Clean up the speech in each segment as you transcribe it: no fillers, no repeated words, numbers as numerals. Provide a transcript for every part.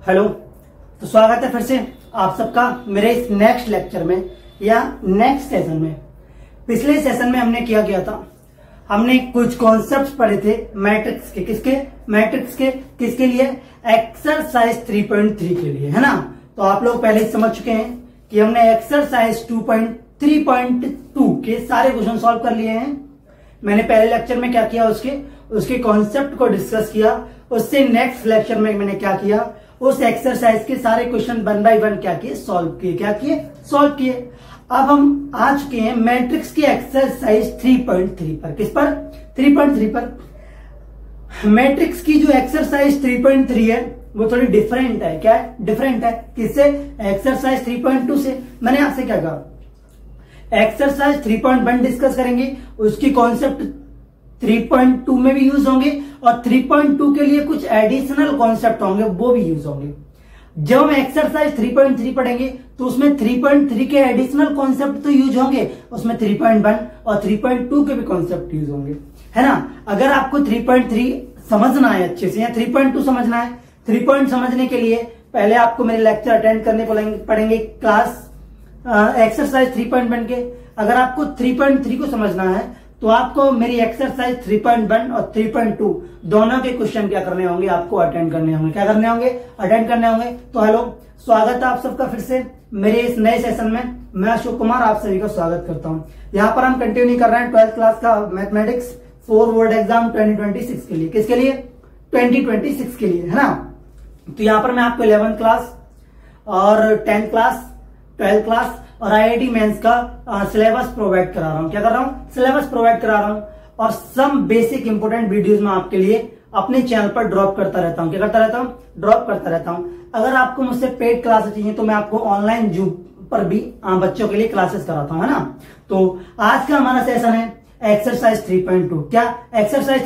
Hello. तो स्वागत है फिर से आप सबका मेरे इस नेक्स्ट लेक्चर में या नेक्स्ट सेशन में। पिछले सेशन में हमने क्या किया था, हमने कुछ कॉन्सेप्ट्स पढ़े थे मैट्रिक्स के। किसके? मैट्रिक्स के। किसके लिए? एक्सरसाइज 3.3 के लिए, है ना। तो आप लोग पहले ही समझ चुके हैं कि हमने एक्सरसाइज 2.3.2 के सारे क्वेश्चन सॉल्व कर लिए हैं। मैंने पहले लेक्चर में क्या किया, उसके कॉन्सेप्ट को डिस्कस किया। उससे नेक्स्ट लेक्चर में मैंने क्या किया, उस एक्सरसाइज के सारे क्वेश्चन 1 बाय 1 क्या किए, सॉल्व किए। सॉल्व किए। अब हम आ चुके हैं मैट्रिक्स की एक्सरसाइज 3.3 पर। किस पर? 3.3 पर। मैट्रिक्स की जो एक्सरसाइज 3.3 है वो थोड़ी डिफरेंट है। क्या है? डिफरेंट है। किससे? एक्सरसाइज 3.2 से। मैंने आपसे क्या कहा, एक्सरसाइज 3.1 डिस्कस करेंगे, उसकी कॉन्सेप्ट 3.2 में भी यूज होंगे और 3.2 के लिए कुछ एडिशनल कॉन्सेप्ट होंगे, वो भी यूज होंगे। जब हम एक्सरसाइज 3.3 पढ़ेंगे तो उसमें 3.3 के एडिशनल कॉन्सेप्ट तो यूज होंगे, उसमें 3.1 और 3.2 के भी कॉन्सेप्ट यूज होंगे, है ना। अगर आपको 3.3 समझना है अच्छे से या 3.2 समझना है, 3 पॉइंट समझने के लिए पहले आपको मेरे लेक्चर अटेंड करने पड़ेंगे क्लास एक्सरसाइज 3.1 के। अगर आपको 3.3 को समझना है तो आपको मेरी एक्सरसाइज 3.1 और 3.2 दोनों के क्वेश्चन क्या करने होंगे, आपको अटेंड करने होंगे। क्या करने होंगे? अटेंड करने होंगे। तो हेलो, स्वागत है आप सबका फिर से मेरे इस नए सेशन में। मैं अशोक कुमार आप सभी का स्वागत करता हूं। यहाँ पर हम कंटिन्यू कर रहे हैं 12th क्लास का मैथमेटिक्स 4 बोर्ड एग्जाम 2026 के लिए। किसके लिए? 2026 के लिए, है ना। तो यहाँ पर मैं आपको 11th क्लास और 10th क्लास, 12th क्लास और आईआईटी मेंस का सिलेबस प्रोवाइड करा रहा हूं। क्या कर रहा हूं? सिलेबस प्रोवाइड करा रहा हूं और सम बेसिक इंपोर्टेंट वीडियोस में आपके लिए अपने चैनल पर ड्रॉप करता रहता हूं। क्या करता रहता हूं? ड्रॉप करता रहता हूं। अगर आपको मुझसे पेड क्लासेस चाहिए तो मैं आपको ऑनलाइन जूम पर भी बच्चों के लिए क्लासेस कराता हूं, है ना। तो आज का हमारा सेशन है एक्सरसाइज 3.2। क्या? एक्सरसाइज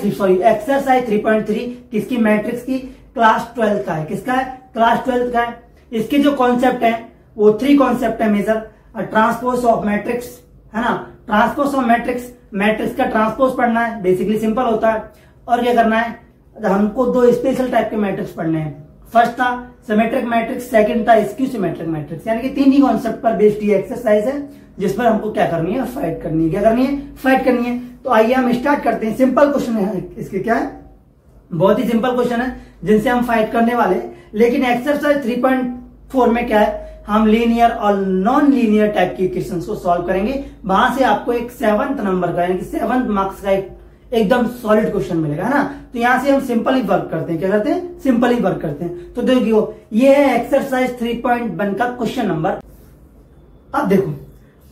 3.3 किसकी? मैट्रिक्स की, क्लास 12 का है। किसका है? क्लास 12 का है। इसके जो कॉन्सेप्ट है वो 3 कॉन्सेप्ट है मेजर। ट्रांसपोज ऑफ मैट्रिक्स, है ना। ट्रांसपोज ऑफ मैट्रिक्स का ट्रांसपोज पढ़ना है, बेसिकली सिंपल होता है। और क्या करना है, हमको 2 स्पेशल टाइप के मैट्रिक्स पढ़ने हैं। फर्स्ट था सिमेट्रिक मैट्रिक्स, सेकंड था स्क्यू सिमेट्रिक मैट्रिक्स। यानी कि 3 ही कॉन्सेप्ट पर बेस्ड ये एक्सरसाइज है जिस पर हमको क्या करनी है, फाइट करनी है। क्या करनी है? फाइट करनी है। तो आइए हम स्टार्ट करते हैं। सिंपल क्वेश्चन है इसके। क्या है? बहुत ही सिंपल क्वेश्चन है जिनसे हम फाइट करने वाले हैं। लेकिन एक्सरसाइज 3.4 में क्या है, हम लीनियर और नॉन लीनियर टाइप की इक्वेशंस को सॉल्व करेंगे। वहां से आपको एक 7th नंबर का यानी कि 7th मार्क्स का एक एकदम सॉलिड क्वेश्चन मिलेगा, है ना। तो यहां से हम सिंपल ही वर्क करते हैं। क्या करते हैं? सिंपल ही वर्क करते हैं। तो देखियो, ये है एक्सरसाइज 3.1 का क्वेश्चन नंबर। अब देखो,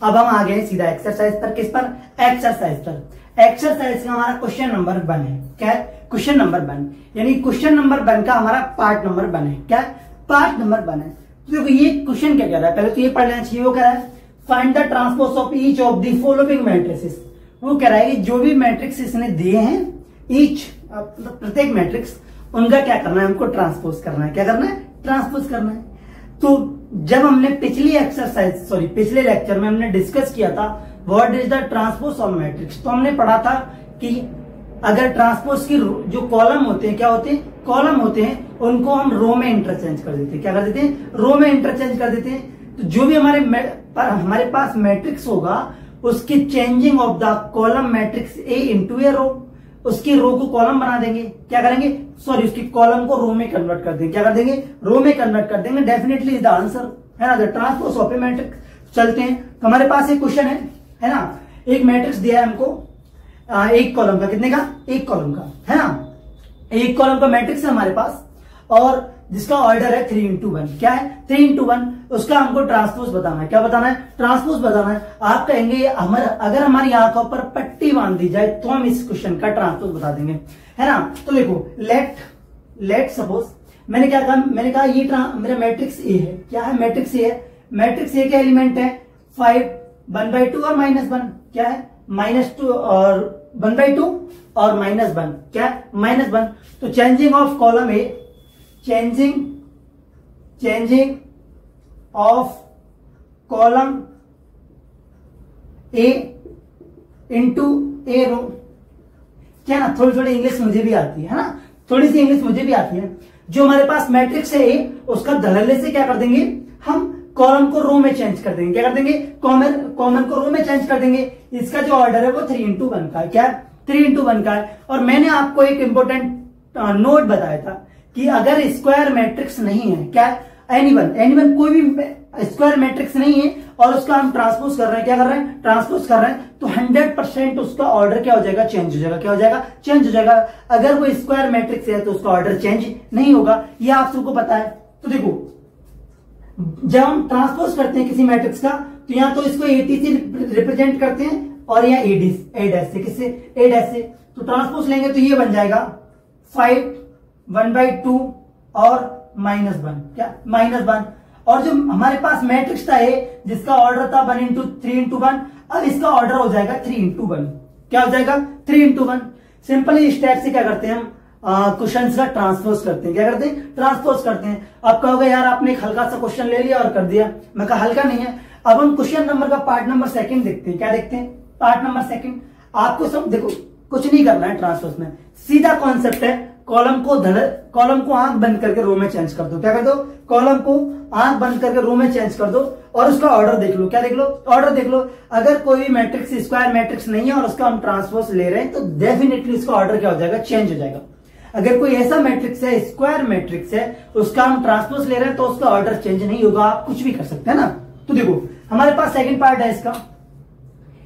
अब हम आ गए सीधा एक्सरसाइज पर। किस पर? एक्सरसाइज पर। एक्सरसाइज का हमारा क्वेश्चन नंबर 1 है। क्या है? क्वेश्चन नंबर 1, यानी क्वेश्चन नंबर 1 का हमारा पार्ट नंबर 1 है। क्या है? पार्ट नंबर 1 है। तो देखो ये क्वेश्चन क्या कह रहा है, पहले तो ये पढ़ लेना चाहिए। वो कह रहा है find the transpose of each of the following matrices. वो कह रहा है कि जो भी मैट्रिक्स इसने दिए हैं, ईच प्रत्येक मैट्रिक्स, उनका क्या करना है, हमको ट्रांसपोज करना है। क्या करना है? ट्रांसपोज करना है। तो जब हमने पिछले लेक्चर में हमने डिस्कस किया था what is the transpose of matrix, तो हमने पढ़ा था कि अगर ट्रांसपोज की जो कॉलम होते हैं, क्या होते हैं? कॉलम होते हैं, उनको हम रो में इंटरचेंज कर देते हैं। क्या कर देते हैं? रो में इंटरचेंज कर देते हैं। तो जो भी हमारे पास मैट्रिक्स होगा, उसकी changing of the column matrix A into a row, उसकी रो को कॉलम बना देंगे। क्या करेंगे? उसकी कॉलम को रो में कन्वर्ट कर देंगे। क्या कर देंगे? रो में कन्वर्ट कर देंगे। डेफिनेटली इज द आंसर, है ना, the transpose of A matrix. चलते हैं। तो हमारे पास एक क्वेश्चन है ना। एक मैट्रिक्स दिया है हमको, एक कॉलम का। कितने का? एक कॉलम का, है ना। एक कॉलम का मैट्रिक्स है हमारे पास और जिसका ऑर्डर है 3 into 1। क्या है? 3 into 1। उसका हमको ट्रांसपोज बताना है। क्या बताना है? ट्रांसपोज बताना है। आप कहेंगे अगर हमारी आंखों पर पट्टी बांध दी जाए तो हम इस क्वेश्चन का ट्रांसपोज बता देंगे, है ना। तो देखो, लेट सपोज मैंने क्या कहा, मैंने कहा ये मेरा मैट्रिक्स ए है। क्या है? मैट्रिक्स ए है। मैट्रिक्स ए का एलिमेंट है 5, 1/2 और -1। क्या है? -2 और 1/2 और -1। क्या है? -1। तो changing of column A, changing of column A into a row. क्या ना, थोड़ी इंग्लिश मुझे भी आती है ना, थोड़ी सी इंग्लिश मुझे भी आती है। जो हमारे पास मैट्रिक्स है ए, उसका धड़ल्ले से क्या कर देंगे, हम कॉलम को रो में चेंज कर देंगे। क्या कर देंगे, कॉमन को रो में चेंज कर देंगे। इसका जो ऑर्डर है वो 3:1 का है। क्या 3:1 का है। और मैंने आपको एक इंपॉर्टेंट नोट बताया था कि अगर स्क्वायर मैट्रिक्स नहीं है, क्या एनीवन कोई भी स्क्वायर मैट्रिक्स नहीं है और उसका हम ट्रांसपोज कर रहे हैं, क्या कर रहे हैं, ट्रांसपोज कर रहे हैं, तो 100% उसका ऑर्डर क्या हो जाएगा, चेंज हो जाएगा। क्या हो जाएगा, चेंज हो जाएगा। अगर वो स्क्वायर मैट्रिक्स है तो उसका ऑर्डर चेंज नहीं होगा, ये आप सबको पता है। तो देखो, जब हम ट्रांसपोज करते हैं किसी मैट्रिक्स का, तो या तो इसको एटी से रिप्रेजेंट करते हैं और या ए डैश से, किससे, ए डैश से। तो ट्रांसपोज लेंगे तो ये बन जाएगा 5 1/2 और -1, क्या -1। और जो हमारे पास मैट्रिक्स था ए, जिसका ऑर्डर था 3:1, अब इसका ऑर्डर हो जाएगा 3:1। क्या हो जाएगा, 3:1। सिंपली इस टाइप से क्या करते हैं हम, क्वेश्चंस का ट्रांसपोज करते हैं। क्या करते हैं, ट्रांसपोज करते हैं। अब कहोगे यार आपने एक हल्का सा क्वेश्चन ले लिया और कर दिया। मैं कहा हल्का नहीं है। अब हम क्वेश्चन नंबर का पार्ट नंबर 2 देखते हैं। क्या देखते हैं, पार्ट नंबर 2। आपको सब देखो, कुछ नहीं करना है ट्रांसपोज में, सीधा कॉन्सेप्ट है, कॉलम को आंख बंद करके रो में चेंज कर दो। क्या कर दो, कॉलम को आंख बंद करके रो में चेंज कर दो और उसका ऑर्डर देख लो। क्या देख लो, ऑर्डर देख लो। अगर कोई भी मैट्रिक्स स्क्वायर मैट्रिक्स नहीं है और उसका हम ट्रांसपोज ले रहे हैं तो डेफिनेटली उसका ऑर्डर क्या हो जाएगा, चेंज हो जाएगा। अगर कोई ऐसा मैट्रिक्स है, स्क्वायर मैट्रिक्स है, उसका हम ट्रांसपोज ले रहे हैं तो उसका ऑर्डर चेंज नहीं होगा। आप कुछ भी कर सकते हैं ना। तो देखो, हमारे पास सेकंड पार्ट है इसका।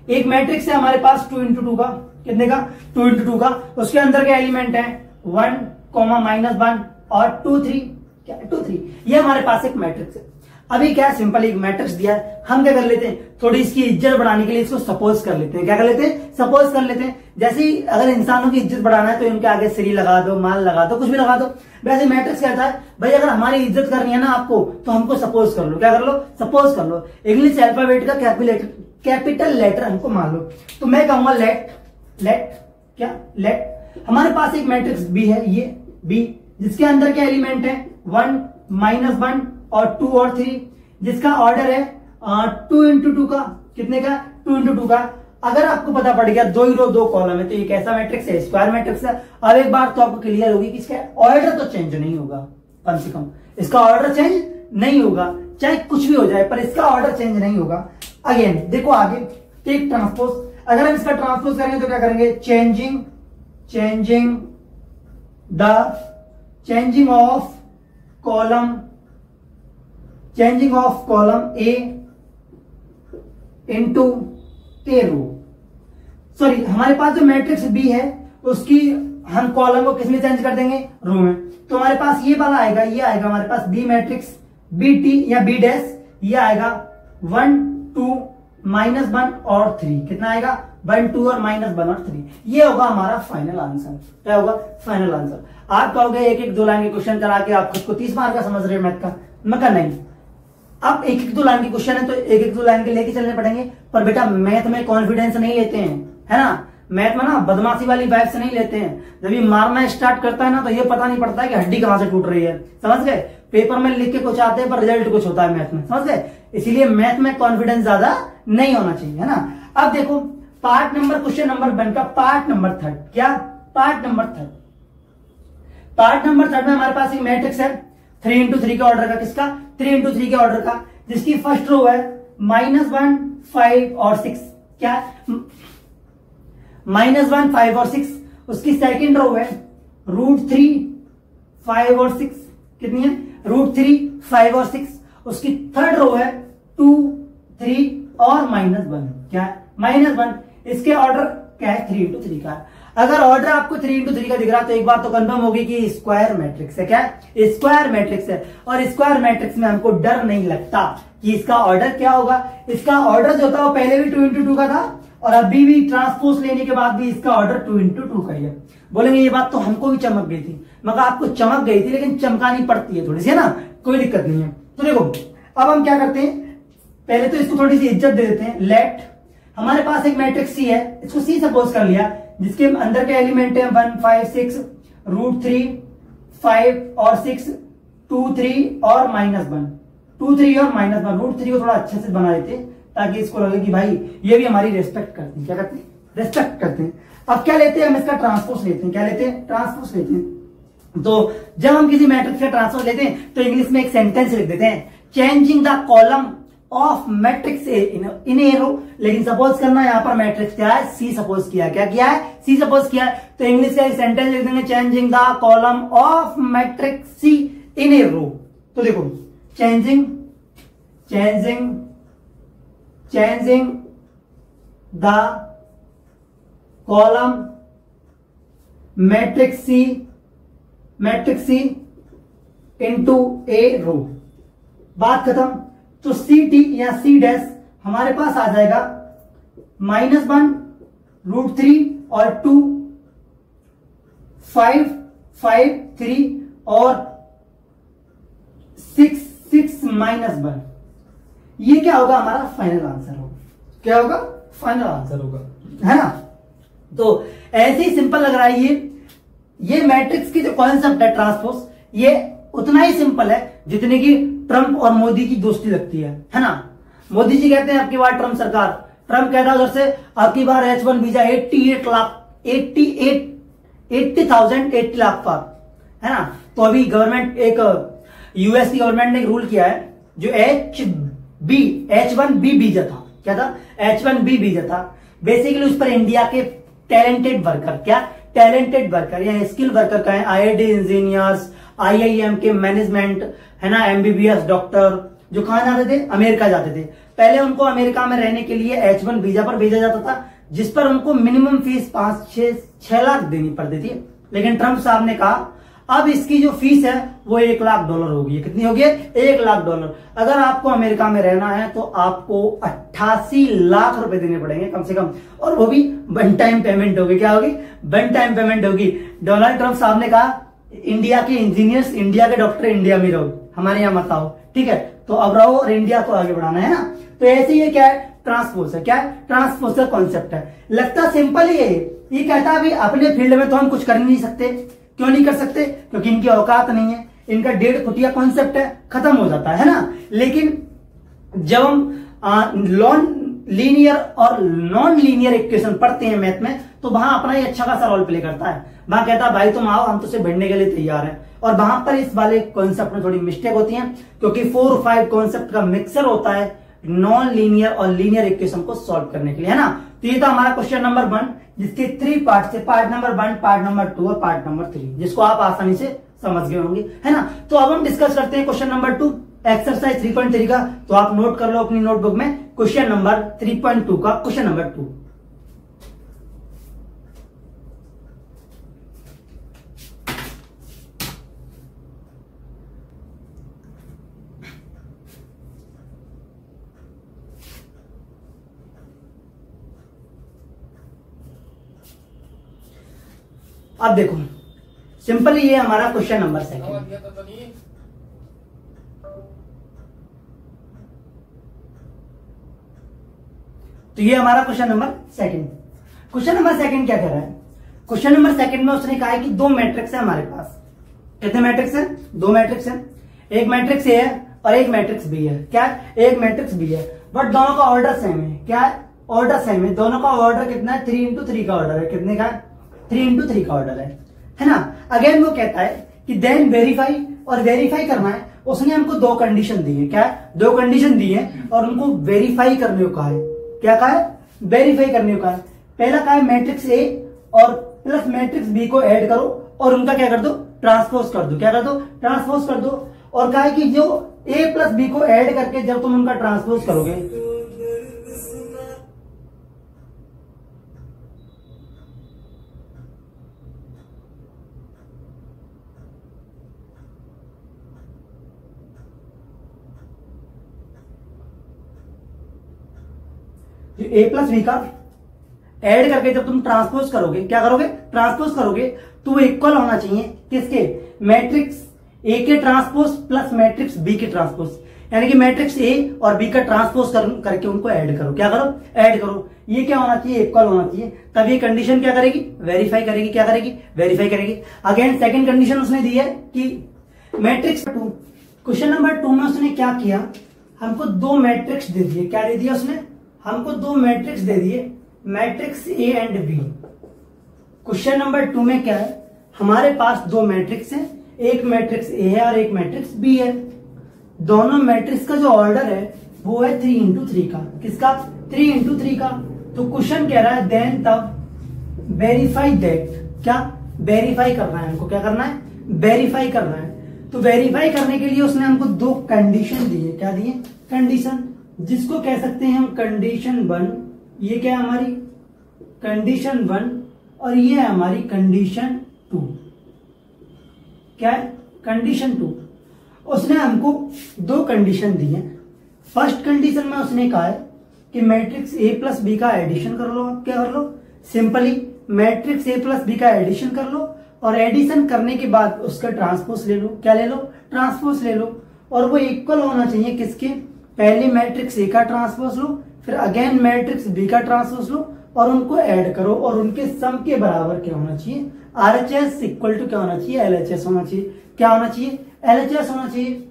एक मैट्रिक्स है हमारे पास 2x2 का, कितने का, 2x2 का। उसके अंदर के एलिमेंट है 1, -1 और 2 3, क्या 2 3। ये हमारे पास एक मैट्रिक्स है। अभी क्या सिंपल एक मैट्रिक्स दिया है, हम क्या कर लेते हैं, थोड़ी इसकी इज्जत बढ़ाने के लिए इसको सपोज कर लेते हैं। क्या कर लेते हैं, सपोज कर लेते हैं। जैसे ही अगर इंसानों की इज्जत बढ़ाना है तो इनके आगे श्री लगा दो, माल लगा दो, कुछ भी लगा दो। वैसे मैट्रिक्स कहता है भाई अगर हमारी इज्जत करनी है ना आपको, तो हमको सपोज कर लो। क्या कर लो, सपोज कर लो। इंग्लिश अल्फाबेट का कैपिटल लेटर हमको मान लो। तो मैं कहूंगा लेट हमारे पास एक मैट्रिक्स बी है, ये बी, जिसके अंदर के एलिमेंट है 1, -1 और 2 और 3, जिसका ऑर्डर है 2x2 का, कितने का, 2x2 का। अगर आपको पता पड़ गया 2 रो 2 कॉलम है तो ये कैसा मैट्रिक्स है, स्क्वायर मैट्रिक्स है। अब एक बार तो आपको क्लियर होगी कि इसका ऑर्डर तो चेंज नहीं होगा, कम से कम इसका ऑर्डर चेंज नहीं होगा, चाहे कुछ भी हो जाए पर इसका ऑर्डर चेंज नहीं होगा। अगेन देखो आगे, टेक ट्रांसपोज। अगर हम इसका ट्रांसपोज करेंगे तो क्या करेंगे, changing of column A into a row. Sorry, हमारे पास जो मैट्रिक्स बी है उसकी हम कॉलम को किसमें चेंज कर देंगे, रो में। तो हमारे पास ये वाला आएगा, ये आएगा हमारे पास बी मैट्रिक्स, बी टी या बी डैश, ये आएगा 1, 2, -1 और 3। कितना आएगा, 1, 2 और -1 और 3। ये होगा हमारा फाइनल आंसर। क्या होगा, फाइनल आंसर। आप कहोगे एक 1 2 लाइन के क्वेश्चन करा के आप खुद को 30 मार्क का समझ रहे हो मैथ का। मैं कहा नहीं, अब 1 1 2 लाइन के क्वेश्चन है तो 1 1 2 लाइन के लेके चलने पड़ेंगे। पर बेटा मैथ में कॉन्फिडेंस नहीं लेते हैं, है ना। मैथ में ना बदमाशी वाली वाइब से नहीं लेते हैं। जब ये मारना स्टार्ट करता है ना तो ये पता नहीं पड़ता है कि हड्डी कहां से टूट रही है, समझ गए। पेपर में लिख के कुछ आते हैं पर रिजल्ट कुछ होता है मैथ में, समझ गए। इसीलिए मैथ में कॉन्फिडेंस ज्यादा नहीं होना चाहिए, है ना। अब देखो पार्ट नंबर, क्वेश्चन नंबर 1 का पार्ट नंबर 3। क्या, पार्ट नंबर 3। पार्ट नंबर 3 में हमारे पास एक मैट्रिक्स है 3x3 के ऑर्डर का। किसका, 3x3 के ऑर्डर का, जिसकी फर्स्ट रो है -1, 5 और 6। क्या, -1, 5 और 6। उसकी सेकंड रो है √3, 5 और 6। कितनी है, √3, 5 और 6। उसकी थर्ड रो है 2, 3 और -1। क्या है, -1। इसके ऑर्डर क्या है, 3x3 का। अगर ऑर्डर आपको 3x3 का दिख रहा है तो एक बात तो कंफर्म होगी कि स्क्वायर मैट्रिक्स है। क्या, स्क्वायर मैट्रिक्स है। और स्क्वायर मैट्रिक्स में हमको डर नहीं लगता कि इसका ऑर्डर क्या होगा। इसका ऑर्डर जो था वो पहले भी 2x2 का था और अभी भी ट्रांसपोज लेने के बाद भी इसका ऑर्डर 2x2 का ही है। बोलेंगे ये बात तो हमको भी चमक गई थी, मगर आपको चमक गई थी लेकिन चमकानी पड़ती है थोड़ी सी, है ना, कोई दिक्कत नहीं है। तो देखो अब हम क्या करते हैं, पहले तो इसको थोड़ी सी इज्जत दे देते हैं। लेट हमारे पास एक मैट्रिक्स सी है, इसको सी सपोज कर लिया, जिसके अंदर के एलिमेंट है 1, 5, 6, √3, 5 और 6, 2, 3 और -1। 2, 3 और -1, √3 को थोड़ा अच्छे से बना देते ताकि इसको लगे कि भाई ये भी हमारी रेस्पेक्ट करते हैं। क्या करते हैं, रेस्पेक्ट करते हैं। अब क्या लेते हैं हम, इसका ट्रांसपोज लेते हैं। क्या लेते हैं, ट्रांसपोज लेते हैं। तो जब हम किसी मैट्रिक्स का ट्रांसपोज लेते हैं तो इंग्लिश में एक सेंटेंस लिख देते हैं, changing the column of matrix A in a row. लेकिन सपोज करना यहां पर मैट्रिक्स क्या है, सी सपोज किया, क्या किया है, सी सपोज किया है, तो इंग्लिश का एक सेंटेंस लिख देंगे, changing the column of matrix C in a row. तो देखो changing the column matrix C into a row, बात खत्म। तो सी टी या सी डैश हमारे पास आ जाएगा -1√3 और 2 5 5 3 और 6 6 -1। ये क्या होगा, हमारा फाइनल आंसर होगा। क्या होगा, फाइनल आंसर होगा, है ना। तो ऐसे ही सिंपल लग रहा है ये मैट्रिक्स की जो कॉन्सेप्ट है ट्रांसपोज, ये उतना ही सिंपल है जितने की ट्रंप और मोदी की दोस्ती लगती है ना। मोदी जी कहते हैं आपकी बार ट्रंप सरकार, ट्रंप कहता है उधर से आपकी बार H1 वीजा 80 लाख पर, है ना। तो अभी गवर्नमेंट एक यूएस की गवर्नमेंट ने एक रूल किया है, जो H1B वीजा था, क्या था, H1B वीजा था। बेसिकली उस पर इंडिया के टैलेंटेड वर्कर, क्या टैलेंटेड वर्कर या स्किल वर्कर का है, IIT इंजीनियर्स, IIM के मैनेजमेंट, है ना, MBBS डॉक्टर, जो कहां जाते थे, अमेरिका जाते थे। पहले उनको अमेरिका में रहने के लिए H1 वीजा पर भेजा जाता था, जिस पर उनको मिनिमम फीस 5-6 लाख देनी पड़ती थी। लेकिन ट्रंप साहब ने कहा अब इसकी जो फीस है वो $1 लाख होगी। कितनी होगी, $1 लाख। अगर आपको अमेरिका में रहना है तो आपको 88 लाख रुपए देने पड़ेंगे कम से कम, और वो भी वन टाइम पेमेंट होगी। क्या होगी, वन टाइम पेमेंट होगी। डोनाल्ड ट्रंप साहब ने कहा इंडिया के इंजीनियर्स, इंडिया के डॉक्टर इंडिया में रहो, हमारे यहाँ मत आओ, ठीक है। तो अब रहो और इंडिया को आगे बढ़ाना है ना। तो ऐसे ही क्या है, ट्रांसपोज है, क्या है, ट्रांसपोज का कॉन्सेप्ट है। लगता सिंपल ही है, ये कहता है अपने फील्ड में तो हम कुछ कर नहीं सकते। क्यों नहीं कर सकते, क्योंकि इनकी औकात नहीं है, इनका 1.5 फुटिया कॉन्सेप्ट है, खत्म हो जाता है ना। लेकिन जब हम लीनियर और नॉन लीनियर इक्वेशन पढ़ते हैं मैथ में, तो वहां अपना ही अच्छा खासा रोल प्ले करता है। वहां कहता है भाई तुम आओ, हम तुझसे भिड़ने के लिए तैयार हैं। और वहां पर इस वाले कॉन्सेप्ट में थोड़ी मिस्टेक होती है, क्योंकि 4 और 5 कॉन्सेप्ट का मिक्सर होता है नॉन लीनियर और लीनियर इक्वेशन को सॉल्व करने के लिए, है ना। तो ये था हमारा क्वेश्चन नंबर 1, जिसके 3 पार्ट थे, पार्ट नंबर 1, पार्ट नंबर 2 और पार्ट नंबर 3, जिसको आप आसानी से समझ गए होंगे, है ना। तो अब हम डिस्कस करते हैं क्वेश्चन नंबर 2, एक्सरसाइज 3.3 का। तो आप नोट कर लो अपनी नोटबुक में क्वेश्चन नंबर 3.2 का क्वेश्चन नंबर 2। अब देखो सिंपली ये हमारा क्वेश्चन नंबर 2। तो ये हमारा क्वेश्चन नंबर 2। क्वेश्चन नंबर 2 क्या कह रहा है, क्वेश्चन नंबर 2 में उसने कहा है कि 2 मैट्रिक्स है हमारे पास। कितने मैट्रिक्स है, 2 मैट्रिक्स है। एक मैट्रिक्स ए है और एक मैट्रिक्स बी है। क्या, एक मैट्रिक्स बी है, बट दोनों का ऑर्डर सेम है। क्या है, ऑर्डर सेम है। दोनों का ऑर्डर कितना है, 3x3 का ऑर्डर है। कितने का, 3x3 का ऑर्डर है ना। अगेन वो कहता है कि देन वेरीफाई, और वेरीफाई करना है। उसने हमको 2 कंडीशन दी है। क्या, 2 कंडीशन दी है और उनको वेरीफाई करने को कहा है। क्या कहा है, वेरीफाई करने को कहा है। पहला कहा है मैट्रिक्स ए और प्लस मैट्रिक्स बी को ऐड करो और उनका क्या कर दो, ट्रांसपोज कर दो। क्या कर दो, ट्रांसपोज कर दो। और कहा है कि जो ए प्लस बी को ऐड करके जब तुम उनका ट्रांसपोज करोगे, ए प्लस बी का ऐड करके जब तुम ट्रांसपोज करोगे, क्या करोगे, ट्रांसपोज करोगे, तो वो इक्वल होना चाहिए किसके, मैट्रिक्स ए के ट्रांसपोज प्लस मैट्रिक्स बी के ट्रांसपोज। यानी कि मैट्रिक्स ए और बी का ट्रांसपोज करके उनको ऐड करो। क्या करो, ऐड करो। ये क्या होना चाहिए, इक्वल होना चाहिए। तब ये कंडीशन क्या करेगी, वेरीफाई करेगी। क्या करेगी, वेरीफाई करेगी। अगेन सेकंड कंडीशन उसने दी है कि मैट्रिक्स 2, क्वेश्चन नंबर 2 में उसने क्या किया, हमको 2 मैट्रिक्स दे दिए। क्या दे दिया उसने, हमको 2 मैट्रिक्स दे दिए, matrix A and B. Question number 2 में क्या है, हमारे पास दो मैट्रिक्स है, एक मैट्रिक्स ए है और एक मैट्रिक्स बी है। दोनों मैट्रिक्स का जो ऑर्डर है वो है 3x3 का। किसका? 3x3 का। तो क्वेश्चन कह रहा है देन तब वेरीफाई दैट, क्या वेरीफाई करना है हमको, क्या करना है? वेरीफाई करना है। तो वेरीफाई करने के लिए उसने हमको दो कंडीशन दी है। क्या दिए? कंडीशन, जिसको कह सकते हैं हम कंडीशन 1। ये क्या है? हमारी कंडीशन 1 और ये है हमारी कंडीशन 2। क्या है? कंडीशन 2। उसने हमको दो कंडीशन दी है। फर्स्ट कंडीशन में उसने कहा है कि मैट्रिक्स ए प्लस बी का एडिशन कर लो। आप क्या कर लो? Simply matrix A plus B का एडिशन कर लो और एडिशन करने के बाद उसका ट्रांसपोज ले लो। क्या ले लो? ट्रांसपोज ले लो। और वो इक्वल होना चाहिए किसके? पहले मैट्रिक्स ए का ट्रांसपोज लो, फिर अगेन मैट्रिक्स बी का ट्रांसपोज लो और उनको ऐड करो और उनके सम के बराबर क्या होना चाहिए? RHS इक्वल टू क्या होना चाहिए? LHS होना चाहिए। क्या होना चाहिए? LHS होना चाहिए।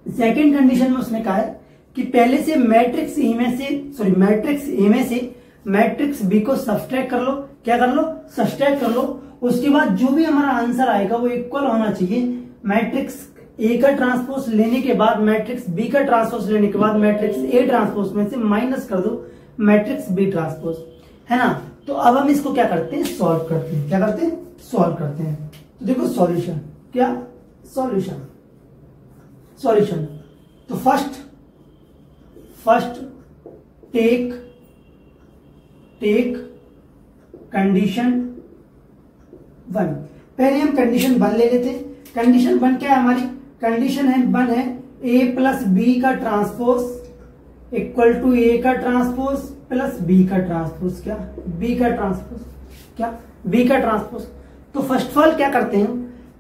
सेकेंड कंडीशन में उसने कहा है कि पहले से मैट्रिक्स ए में से मैट्रिक्स बी को सब्सट्रैक्ट कर लो। क्या कर लो? सब्सट्रैक्ट कर लो। उसके बाद जो भी हमारा आंसर आएगा वो इक्वल होना चाहिए मैट्रिक्स ए का ट्रांसपोज लेने के बाद, मैट्रिक्स बी का ट्रांसपोज लेने के बाद मैट्रिक्स ए ट्रांसपोज में से माइनस कर दो मैट्रिक्स बी ट्रांसपोज, है ना। तो अब हम इसको क्या करते हैं? सॉल्व करते हैं। क्या करते हैं? सॉल्व करते हैं। तो देखो सॉल्यूशन, क्या सॉल्यूशन, सॉल्यूशन। तो फर्स्ट टेक कंडीशन 1। पहले हम कंडीशन 1 ले लेते हैं। कंडीशन 1 क्या है हमारी? कंडीशन है 1 है ए प्लस बी का ट्रांसपोज इक्वल टू ए का ट्रांसपोज प्लस बी का ट्रांसपोज। क्या? बी का ट्रांसपोज। क्या? बी का ट्रांसपोज। तो फर्स्ट ऑफ ऑल क्या करते हैं?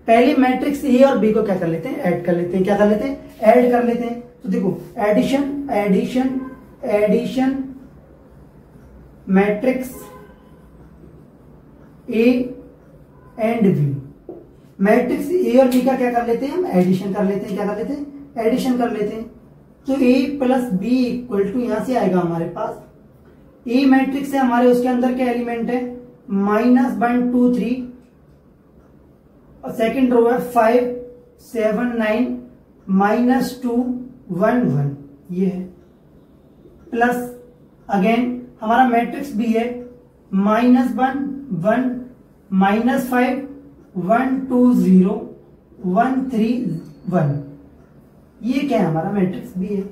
पहले मैट्रिक्स ए और बी को क्या कर लेते हैं? ऐड कर लेते हैं। क्या कर लेते हैं? ऐड कर लेते हैं। तो देखो addition matrix A and B. Matrix A और बी का क्या कर लेते हैं? हम एडिशन कर लेते हैं। क्या कर लेते हैं? एडिशन कर लेते हैं। तो ए प्लस बी इक्वल टू यहां से आएगा हमारे पास ए मैट्रिक्स है हमारे, उसके अंदर क्या एलिमेंट है? -1 2 3 और सेकेंड रो है 5 7 9 -2 1 1। ये है प्लस अगेन हमारा मैट्रिक्स भी है -1 1 -5 1 2 0 1 3 1। ये क्या है? हमारा मैट्रिक्स भी है।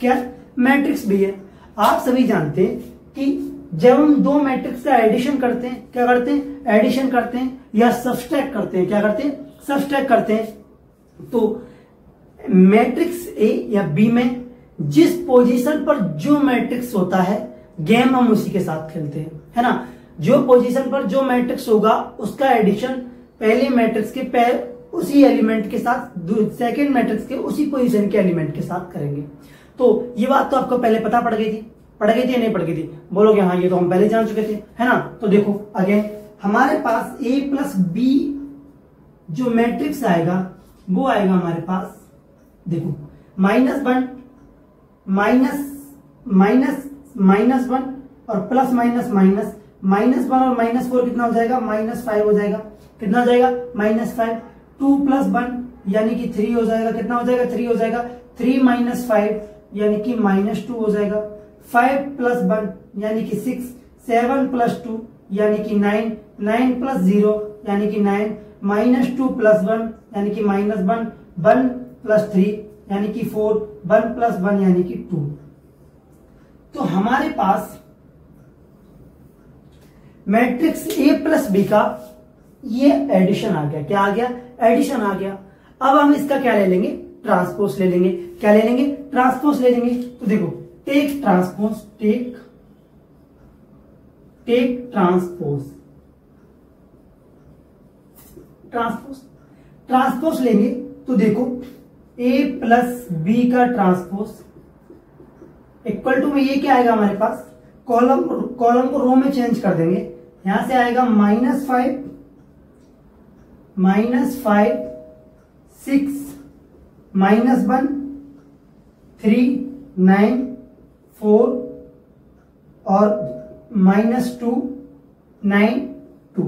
क्या? मैट्रिक्स भी है। आप सभी जानते हैं कि जब हम दो मैट्रिक्स का एडिशन करते हैं, क्या करते हैं? एडिशन करते हैं या सब्सट्रैक्ट करते हैं। क्या करते हैं? सब्सट्रैक्ट करते हैं। तो मैट्रिक्स ए या बी में जिस पोजीशन पर जो मैट्रिक्स होता है, गेम हम उसी के साथ खेलते हैं, है ना। जो पोजीशन पर जो मैट्रिक्स होगा उसका एडिशन पहले मैट्रिक्स के उसी एलिमेंट के साथ सेकेंड मैट्रिक्स के उसी पोजीशन के एलिमेंट के साथ करेंगे। तो ये बात तो आपको पहले पता पड़ गई थी या नहीं पड़ गई थी? बोलोगे हाँ, ये तो हम पहले जान चुके थे, है ना। तो देखो अगेन हमारे पास ए प्लस बी जो मैट्रिक्स आएगा वो आएगा हमारे पास, देखो -1 -1 और प्लस माइनस माइनस -1 और -4 कितना हो जाएगा? -5 हो जाएगा। कितना हो जाएगा? -5। 2 + 1 यानी कि 3 हो जाएगा। कितना हो जाएगा? 3 हो जाएगा। 3 - 5 यानी कि -2 हो जाएगा। 5 + 1 यानी कि 6। 7 + 2 यानी कि 9। 9 + 0 यानी कि 9। -2 + 1 यानी कि -1। 1 + 3 यानी कि 4। 1 + 1 यानी कि 2। तो हमारे पास मैट्रिक्स ए प्लस बी का ये एडिशन आ गया। क्या आ गया? एडिशन आ गया। अब हम इसका क्या ले लेंगे? ट्रांसपोज ले लेंगे। क्या ले लेंगे? ट्रांसपोज ले लेंगे। तो देखो टेक ट्रांसपोज, टेक ट्रांसपोज लेंगे। तो देखो ए प्लस बी का ट्रांसपोज इक्वल टू में ये क्या आएगा हमारे पास? कॉलम को रो में चेंज कर देंगे। यहां से आएगा -5 6 -1 3 9 4 और -2 9 2।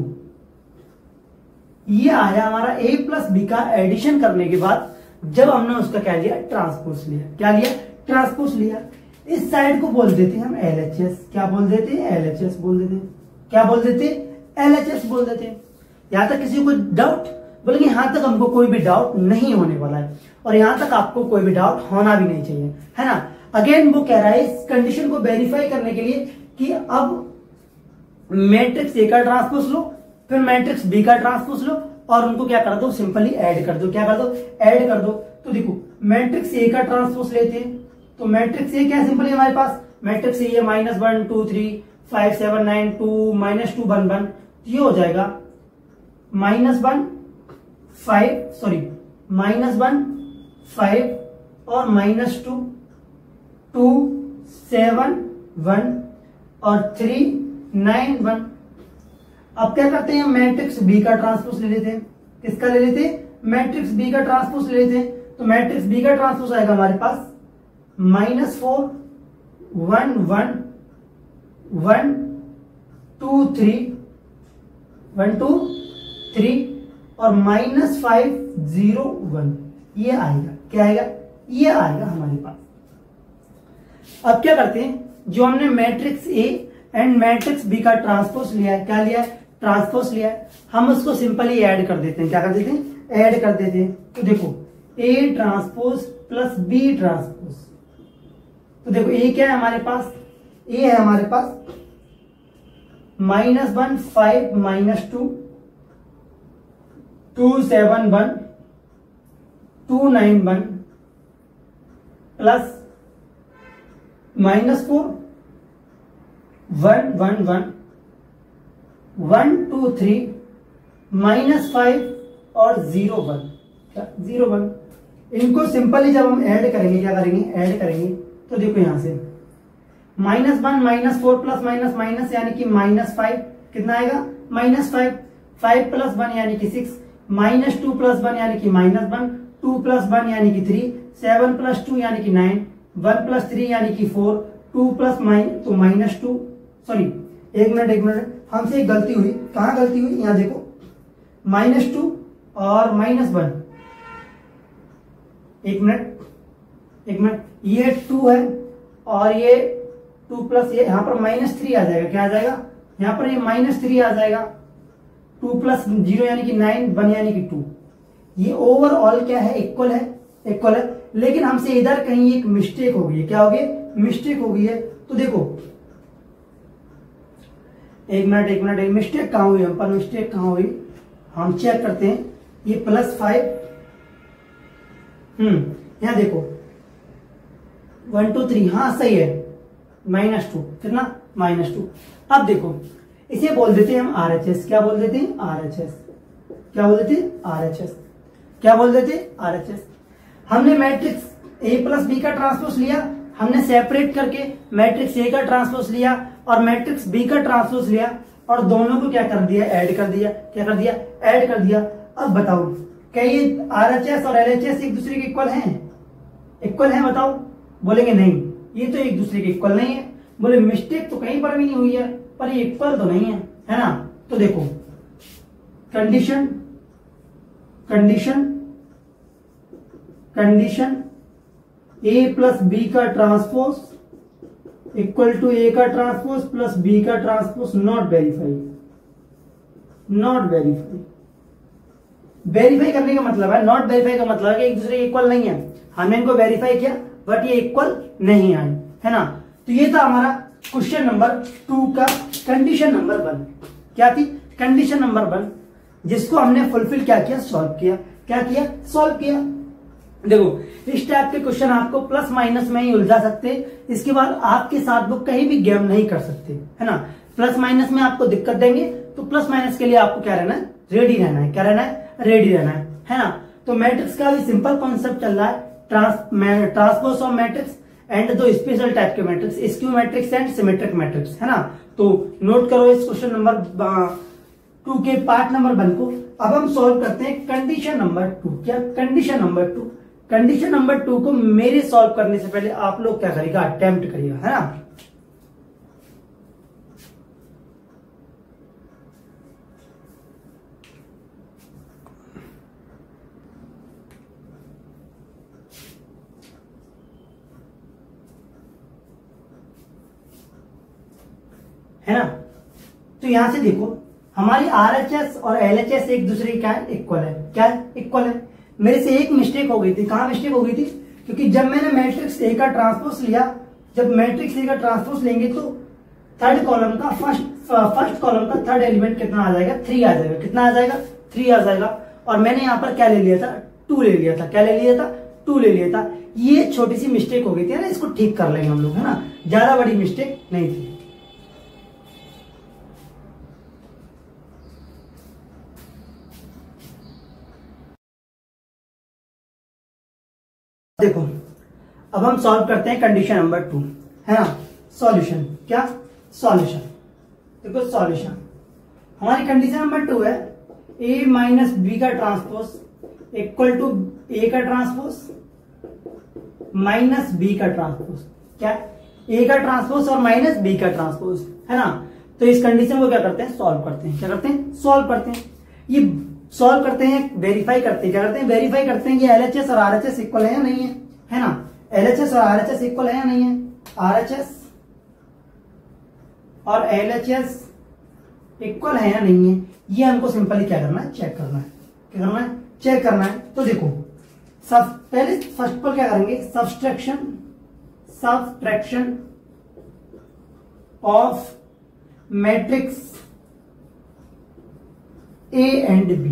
ये आया हमारा ए प्लस बी का एडिशन करने के बाद जब हमने उसका क्या लिया, ट्रांसपोज लिया। क्या लिया, ट्रांसपोज लिया। इस साइड को बोल देते हैं हम LHS। क्या बोल देते हैं, LHS बोल देते हैं। क्या बोल देते हैं, LHS बोल देते हैं। यहां तक किसी को डाउट, बोलेंगे यहां तक हमको कोई भी डाउट नहीं होने वाला है और यहां तक आपको कोई भी डाउट होना भी नहीं चाहिए, है ना। अगेन वो कह रहा है इस कंडीशन को वेरीफाई करने के लिए कि अब मैट्रिक्स ए का ट्रांसपोज लो, फिर मैट्रिक्स बी का ट्रांसपोज लो और उनको क्या कर दो, सिंपली ऐड कर दो। क्या कर दो, ऐड कर दो। तो देखो मैट्रिक्स ए का ट्रांसपोज लेते हैं तो मैट्रिक्स ए क्या है, सिंपली हमारे पास मैट्रिक्स ए है -1 2 3 5 7 9 2 -2 1 1। ये हो जाएगा -1 5 सॉरी -1 5 और -2 2 7 1 और 3 9 1। अब क्या करते हैं, मैट्रिक्स बी का ट्रांसपोज ले लेते हैं। किसका ले लेते हैं, मैट्रिक्स बी का ट्रांसपोज ले लेते हैं। तो मैट्रिक्स बी का ट्रांसपोज आएगा हमारे पास -4 1 1 1 2 3 1 2 3 और -5 0 1। ये आएगा, क्या आएगा, ये आएगा हमारे पास। अब क्या करते हैं, जो हमने matrix A and matrix B का ट्रांसपोज लिया है, क्या लिया है, ट्रांसपोज लिया है, हम उसको सिंपली ऐड कर देते हैं। क्या कर देते हैं, ऐड कर देते हैं। तो देखो A transpose plus B transpose. तो देखो ए क्या है हमारे पास, ए है हमारे पास -1 5 -2 2 7 1 2 9 1 प्लस -4 1 1 1 1 2 3 -5 और 0 1। क्या 0 1। इनको सिंपली जब हम ऐड करेंगे, क्या करेंगे, ऐड करेंगे तो देखो यहां से -1 -4 प्लस माइनस माइनस यानी कि -5 कितना आएगा, -5 5 प्लस 1 यानी कि 6 -2 प्लस 1 यानी कि -1 2 प्लस 1 यानी कि 3 7 प्लस 2 यानी कि 9 1 प्लस 3 यानी कि 4 2 प्लस तो -2 सॉरी एक मिनट हमसे एक गलती हुई। कहां गलती हुई, यहां देखो -2 और -1। एक मिनट ये 2 है और ये 2 प्लस ये यहां पर -3 आ जाएगा। क्या आ जाएगा, यहां पर ये -3 आ जाएगा। 2 प्लस 0 यानी कि 9 1 यानी कि 2। ये ओवरऑल क्या है, इक्वल है। लेकिन हमसे इधर कहीं एक मिस्टेक हो गई है। क्या हो गई, मिस्टेक हो गई है। तो देखो एक मिनट मिस्टेक कहां हुई, हम पर मिस्टेक कहां हुई, हम चेक करते हैं। ये +5 यहां देखो 1 2 3 हाँ सही है, -2 कितना, -2। अब देखो इसे बोल देते हैं हम RHS। क्या बोल देते हैं, RHS। क्या बोल देते हैं, RHS। क्या बोल देते हैं, RHS। हमने मैट्रिक्स ए प्लस बी का ट्रांसपोज लिया, हमने सेपरेट करके मैट्रिक्स ए का ट्रांसपोज लिया और मैट्रिक्स बी का ट्रांसपोज लिया और दोनों को क्या कर दिया, ऐड कर दिया। क्या कर दिया, ऐड कर दिया। अब बताओ क्या ये RHS और LHS एक दूसरे के इक्वल हैं? इक्वल हैं, बताओ। बोलेंगे नहीं, ये तो एक दूसरे के इक्वल नहीं है। बोले मिस्टेक तो कहीं पर भी नहीं हुई है, पर ये इक्वल तो नहीं है ना। तो देखो कंडीशन ए प्लस बी का ट्रांसपोज इक्वल टू ए का ट्रांसपोज प्लस बी का ट्रांसपोज नॉट वेरीफाई करने का मतलब है, नॉट वेरीफाई का मतलब है कि एक दूसरे के इक्वल नहीं है। हमने इनको वेरीफाई किया बट ये इक्वल नहीं आए, है ना। तो ये था हमारा क्वेश्चन नंबर 2 का कंडीशन नंबर 1। क्या थी, कंडीशन नंबर 1, जिसको हमने फुलफिल क्या किया, सॉल्व किया। क्या किया, सॉल्व किया। देखो इस टाइप के क्वेश्चन आपको प्लस माइनस में ही उलझा सकते, इसके बाद आपके साथ वो कहीं भी गेम नहीं कर सकते, है ना। प्लस माइनस में आपको दिक्कत देंगे तो प्लस माइनस के लिए आपको क्या रहना है, रेडी रहना है। क्या रहना है, रेडी रहना है ना। तो मैट्रिक्स का भी सिंपल कॉन्सेप्ट चल रहा है, ट्रांसपोज ऑफ मैट्रिक्स एंड दो स्पेशल टाइप के matrix, skew matrix and symmetric matrix, है ना। तो नोट करो इस क्वेश्चन नंबर 2 के पार्ट नंबर 1 को। अब हम सॉल्व करते हैं कंडीशन नंबर 2। क्या, कंडीशन नंबर 2। कंडीशन नंबर 2 को मेरे सॉल्व करने से पहले आप लोग क्या करिएगा, अटेम्प्ट करिएगा, है ना। है ना। तो यहां से देखो हमारी RHS और LHS एक दूसरे की क्या है, इक्वल है। क्या है, इक्वल है। मेरे से एक मिस्टेक हो गई थी। कहां मिस्टेक हो गई थी, क्योंकि जब मैंने मैट्रिक्स ए का ट्रांसपोज लिया, जब मैट्रिक्स ए का ट्रांसपोज लेंगे तो थर्ड कॉलम का फर्स्ट कॉलम का थर्ड एलिमेंट कितना आ जाएगा, 3 आ जाएगा। कितना आ जाएगा, 3 आ जाएगा। और मैंने यहाँ पर क्या ले लिया था, 2 ले लिया था। क्या ले लिया था, 2 ले लिया था। ये छोटी सी मिस्टेक हो गई थी ना, इसको ठीक कर लेंगे हम लोग, है ना, ज्यादा बड़ी मिस्टेक नहीं थी। देखो अब हम सॉल्व करते हैं कंडीशन नंबर 2, है ना। सॉल्यूशन, क्या सॉल्यूशन, देखो सॉल्यूशन हमारी कंडीशन नंबर 2 है a माइनस बी का ट्रांसपोज इक्वल टू ए का ट्रांसपोज माइनस बी का ट्रांसपोज। क्या, ए का ट्रांसपोज और माइनस बी का ट्रांसपोज, है ना। तो इस कंडीशन को क्या करते हैं, सॉल्व करते हैं। क्या करते हैं, सॉल्व करते हैं। ये सॉल्व करते हैं, वेरीफाई करते हैं। क्या करते हैं, वेरीफाई करते हैं कि LHS और RHS इक्वल है या नहीं है ना। LHS और RHS इक्वल है या नहीं है, RHS और LHS इक्वल है या नहीं है, ये हमको सिंपली क्या करना है, चेक करना है। क्या करना है, चेक करना है। तो देखो पहले फर्स्ट पर क्या करेंगे, subtraction of matrix A and B.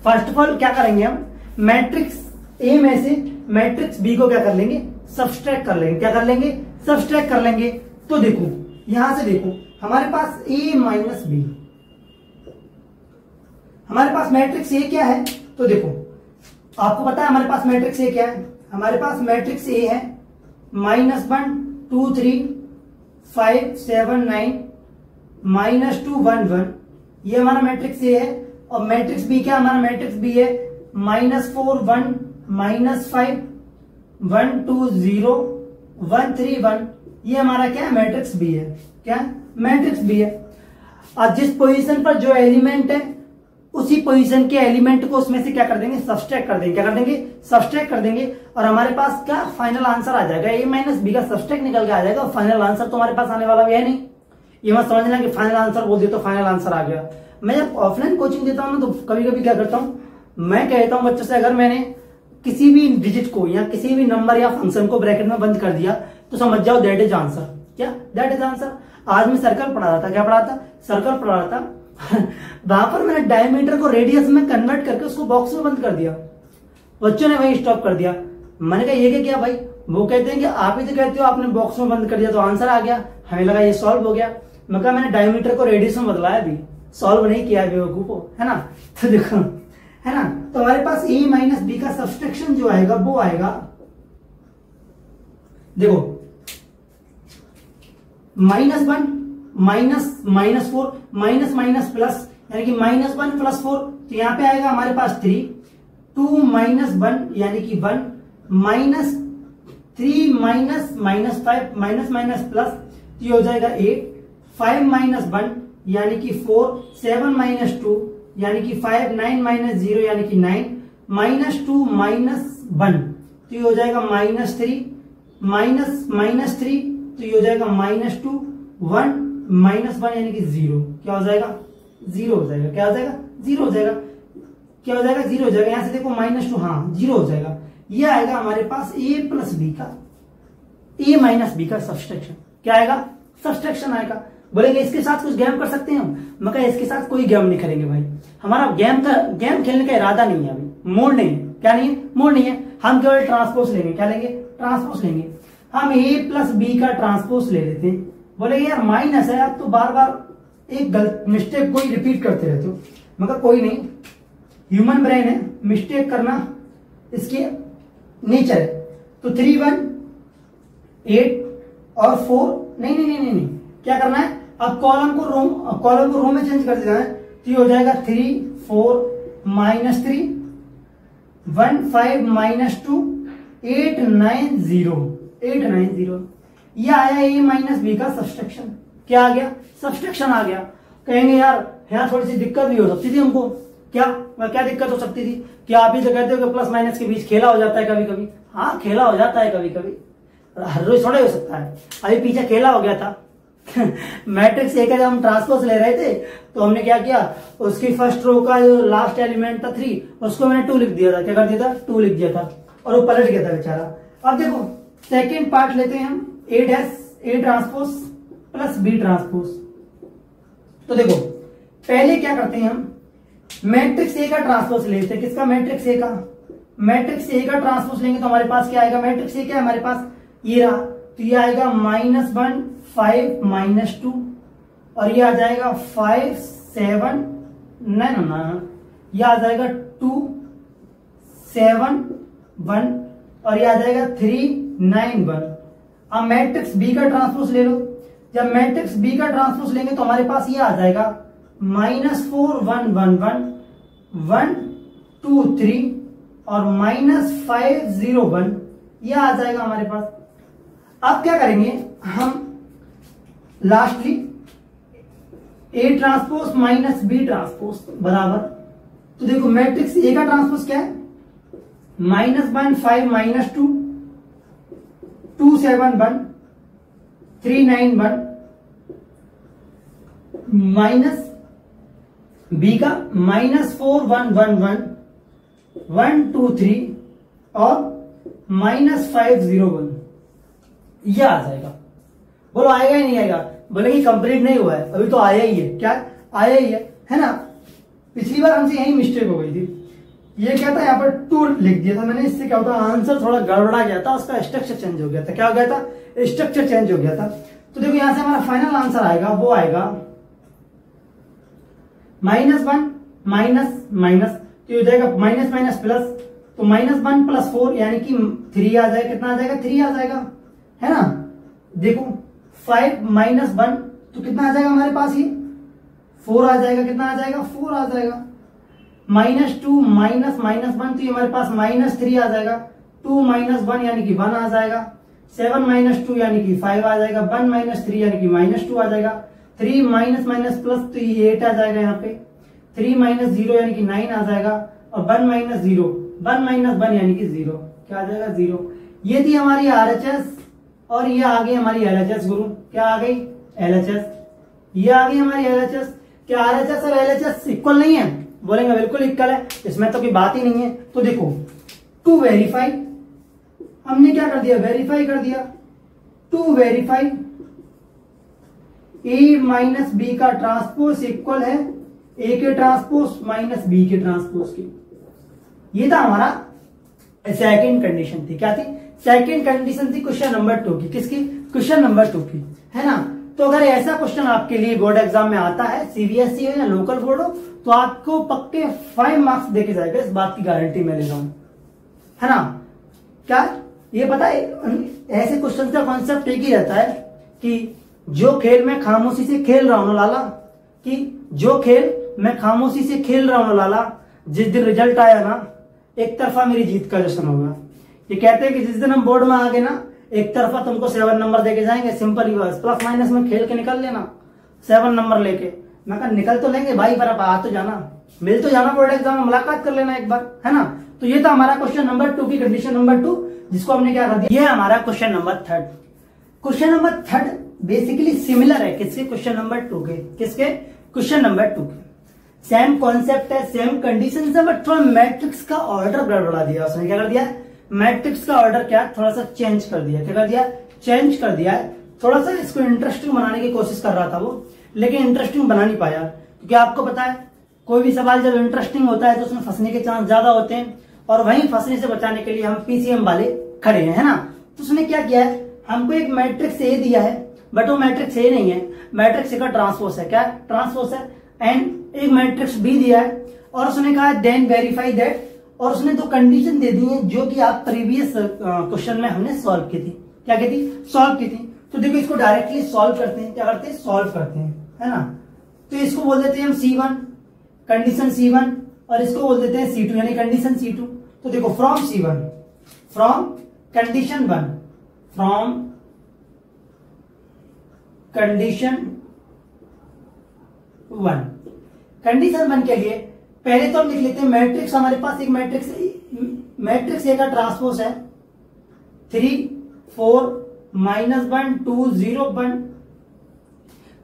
First of all क्या करेंगे हम, मैट्रिक्स ए में से मैट्रिक्स बी को क्या कर लेंगे, सब्सट्रैक्ट कर लेंगे। क्या कर लेंगे, सब्सट्रैक्ट कर लेंगे। तो देखो यहां से देखो हमारे पास ए माइनस बी, हमारे पास मैट्रिक्स ए क्या है। तो देखो आपको पता है हमारे पास मैट्रिक्स ए क्या है, हमारे पास मैट्रिक्स ए है -1 2 3 5 7 9 -2 1 1, ये हमारा मैट्रिक्स ए है। और मैट्रिक्स बी क्या, हमारा मैट्रिक्स बी है -4 1 -5 1 2 0 1 3 1, ये हमारा क्या है, मैट्रिक्स बी है। क्या, मैट्रिक्स बी है। अब जिस पोजीशन पर जो एलिमेंट है उसी पोजीशन के एलिमेंट को उसमें से क्या कर देंगे, सब्सट्रैक्ट कर देंगे। क्या कर देंगे, सब्सट्रैक्ट कर देंगे। और हमारे पास क्या फाइनल आंसर आ जाएगा, ए माइनस बी का सब्सट्रैक्ट निकल के आ जाएगा। और फाइनल आंसर तो हमारे पास आने वाला भी है नहीं। ये मत समझना कि फाइनल आंसर बोल दिया तो फाइनल आंसर आ गया। मैं जब ऑफलाइन कोचिंग देता हूँ ना, तो कभी कभी क्या करता हूँ, मैं कहता हूँ बच्चों से, अगर मैंने किसी भी डिजिट को या किसी भी नंबर या फंक्शन को ब्रैकेट में बंद कर दिया तो समझ जाओ दैट इज आंसर। क्या, दैट इज आंसर। आज मैं सर्कल पढ़ा रहा था, क्या पढ़ा था, सर्कल पढ़ा रहा था। वहां पर मैंने डायमीटर को रेडियस में कन्वर्ट करके उसको बॉक्स में बंद कर दिया, बच्चों ने वही स्टॉप कर दिया। मैंने कहा ये क्या भाई, वो कहते हैं कि आप ही तो कहते हो आपने बॉक्स में बंद कर दिया तो आंसर आ गया, हमें लगा ये सॉल्व हो गया। मैं कहा मैंने डायमीटर को रेडियस में बदला है, अभी सॉल्व नहीं किया है बेवकूफो, है ना। तो देखो, है ना, तो हमारे पास ए माइनस बी का सब्सट्रैक्शन जो आएगा वो आएगा, देखो -1 -4 माइनस प्लस, यानी कि -1 + 4, तो यहां पे आएगा हमारे पास 3 2 -1 यानी कि 1 -3 -5 माइनस प्लस, ये हो जाएगा 8 5 -1 यानी कि 4 7 -2 यानी कि 5 9 -0 यानी कि 9 -2 -1, तो ये हो जाएगा -3 -3, तो ये हो जाएगा -2 1 -1 यानी कि 0, क्या हो जाएगा, 0 हो जाएगा। क्या हो जाएगा, 0 हो जाएगा। क्या हो जाएगा, 0 हो जाएगा। यहां से देखो -2, हाँ 0 हो जाएगा। ये आएगा हमारे पास ए प्लस बी का, ए माइनस बी का सब्सट्रैक्शन। क्या आएगा, सब्सट्रैक्शन आएगा। बोलेंगे इसके साथ कुछ गेम कर सकते हैं हम, मैं कहा इसके साथ कोई गेम नहीं करेंगे भाई, हमारा गेम खेलने का इरादा नहीं है, अभी मूड नहीं है। क्या नहीं है, मूड नहीं है। हम केवल ट्रांसपोज लेंगे। क्या लेंगे, ट्रांसपोज लेंगे। हम ए प्लस बी का ट्रांसपोज ले लेते हैं। बोलेंगे यार माइनस है, आप तो बार बार एक गलत मिस्टेक को ही रिपीट करते रहते हो। मगर कोई नहीं, ह्यूमन ब्रेन है, मिस्टेक करना इसके नेचर है। तो 3 1 8 और 4 नहीं, क्या करना है, अब कॉलम को रो में चेंज कर देना है। तो ये हो जाएगा 3 4 -3 1 5 -2 8 9 0। ये आया ए माइनस बी का सब्सट्रैक्शन। क्या आ गया, सब्सट्रैक्शन आ गया। कहेंगे यार यहाँ थोड़ी सी दिक्कत भी हो सकती थी हमको। क्या दिक्कत हो सकती थी, क्या आप ही तो कहते हो कि प्लस माइनस के बीच खेला हो जाता है कभी कभी। हाँ खेला हो जाता है कभी कभी, हर रोज थोड़ा हो सकता है। अभी पीछे खेला हो गया था, मैट्रिक्स ए का जब हम ट्रांसपोज ले रहे थे तो हमने क्या किया, उसकी फर्स्ट रो का जो लास्ट एलिमेंट था 3, उसको मैंने 2 लिख दिया था। क्या कर दिया था, 2 लिख दिया था और वो पलट गया था बेचारा। अब देखो सेकेंड पार्ट लेते हैं हम, A transpose plus B transpose. तो देखो पहले क्या करते हैं हम, मैट्रिक्स ए का ट्रांसपोज लेते हैं। किसका, मैट्रिक्स ए का। मैट्रिक्स ए का ट्रांसपोज लेंगे तो हमारे पास क्या आएगा, मैट्रिक्स ए क्या है हमारे पास, ये रहा। तो ये आएगा -1 5 -2 और ये आ जाएगा 5 7 9 ये आ जाएगा 2 7 1 और ये आ जाएगा 3 9 1। अब मैट्रिक्स बी का ट्रांसपोज ले लो। जब मैट्रिक्स बी का ट्रांसपोज लेंगे तो हमारे पास ये आ जाएगा -4 1 1 1 1 2 3 और -5 0 1 ये आ जाएगा हमारे पास। अब क्या करेंगे हम, lastly A transpose minus B transpose बराबर। तो देखो मैट्रिक्स ए का ट्रांसपोज क्या है, -1 5 -2 2 7 1 3 9 1 माइनस बी का -4 1 1 1 1 2 3 और -5 0 1 ये आ जाएगा। बोलो आएगा ही नहीं आएगा, बोलेंगे कंप्लीट नहीं हुआ है, अभी तो आया ही है। क्या आया ही है ना। पिछली बार हमसे यही मिस्टेक हो गई थी, ये क्या था, यहाँ पर 2 लिख दिया था मैंने, इससे क्या होता आंसर थोड़ा गड़बड़ा गया था, उसका स्ट्रक्चर चेंज हो गया था। क्या हो गया था, स्ट्रक्चर चेंज हो गया था। तो देखो यहां से हमारा फाइनल आंसर आएगा, वो आएगा -1 माइनस माइनस तो हो जाएगा माइनस माइनस प्लस, तो -1 + 4 यानी कि 3 आ जाएगा। कितना आ जाएगा, 3 आ जाएगा, है ना। देखो 5 - 1 तो कितना आ जाएगा हमारे पास, ये 4 आ जाएगा। कितना आ जाएगा, 4 आ जाएगा। -2 माइनस -1 तो ये हमारे पास -3 आ जाएगा। 2 - 1 यानी कि 1 आ जाएगा। 7 - 2 यानी कि 5 आ जाएगा। 1 - 3 यानी कि -2 आ जाएगा। 3 माइनस माइनस प्लस तो ये 8 आ जाएगा यहाँ पे। 3 - 0 यानी कि 9 आ जाएगा। और 1 - 0 1 - 1 यानी कि 0। क्या आ जाएगा, 0। ये थी हमारी RHS और ये आ गई हमारी LHS। गुरु क्या आ गई, LHS। ये आ गई हमारी LHS। क्या RHS और LHS इक्वल नहीं है, बोलेंगे बिल्कुल इक्वल है, इसमें तो कोई बात ही नहीं है। तो देखो टू वेरीफाई, हमने क्या कर दिया, वेरीफाई कर दिया। टू वेरीफाई A - B का ट्रांसपोज इक्वल है A के ट्रांसपोज माइनस B के ट्रांसपोज के। ये था हमारा सेकंड कंडीशन थी। क्या थी, सेकंड कंडीशन थी क्वेश्चन नंबर 2 की। किसकी, क्वेश्चन नंबर 2 की, है ना। तो अगर ऐसा क्वेश्चन आपके लिए बोर्ड एग्जाम में आता है, CBSE हो या लोकल बोर्ड हो, तो आपको पक्के 5 मार्क्स देके जाएगा, इस बात की गारंटी मैं ले रहा हूं, है ना। क्या ये पता है, ऐसे क्वेश्चन का कॉन्सेप्ट एक ही रहता है कि जो खेल मैं खामोशी से खेल रहा हूं लाला, कि जो खेल मैं खामोशी से खेल रहा हूं लाला, जिस दिन रिजल्ट आया ना, एक तरफा मेरी जीत का जश्न होगा। ये कहते हैं कि जिस दिन हम बोर्ड में आ गए ना, एक तरफा तुमको 7 नंबर देके जाएंगे, सिंपल ही बस प्लस माइनस में खेल के निकल लेना 7 नंबर लेके। मैं कहा निकल तो लेंगे भाई, पर आप आ तो जाना, मिल तो जाना बोर्ड एग्जाम में, मुलाकात कर लेना एक बार, है ना। तो ये था हमारा क्वेश्चन नंबर 2 की कंडीशन नंबर 2, जिसको हमने क्या कर दिया, ये हमारा question number 3। Question number 3 basically similar है किसके, क्वेश्चन नंबर 2 के। किसके, क्वेश्चन नंबर 2 के। सेम कॉन्सेप्ट है, सेम कंडीशन है, बट थोड़ा मैट्रिक्स का ऑर्डर गड़बड़ा दिया उसने। क्या कर दिया, मैट्रिक्स का ऑर्डर क्या थोड़ा सा चेंज कर दिया। क्या कर दिया, चेंज कर दिया है। थोड़ा सा इसको इंटरेस्टिंग बनाने की कोशिश कर रहा था वो, लेकिन इंटरेस्टिंग बना नहीं पाया, क्योंकि आपको पता है कोई भी सवाल जब इंटरेस्टिंग होता है तो उसमें फंसने के चांस ज्यादा होते हैं, और वहीं फंसने से बचाने के लिए हम PCM वाले खड़े हैं, है ना। तो उसने क्या किया है, हमको एक मैट्रिक्स ए दिया है, बट वो मैट्रिक्स ए नहीं है, मैट्रिक्स ए का ट्रांसपोज है। क्या ट्रांसपोज है, एंड एक मैट्रिक्स बी दिया है, और उसने कहा देन वेरीफाई दैट, और उसने 2 कंडीशन दे दी है जो कि आप प्रीवियस क्वेश्चन में हमने सॉल्व की थी। क्या की थी, सॉल्व की थी। तो देखो इसको डायरेक्टली सॉल्व करते हैं। क्या करते हैं, सॉल्व करते हैं, है ना। तो इसको बोल देते हैं हम C1, कंडीशन C1, और इसको बोल देते हैं C2 यानी कंडीशन C2। तो देखो from C1, from condition 1, from condition 1, condition 1 के लिए पहले तो हम लिख लेते हैं मैट्रिक्स। हमारे पास एक मैट्रिक्स ए का ट्रांसपोज है 3 4 -1 2 0 1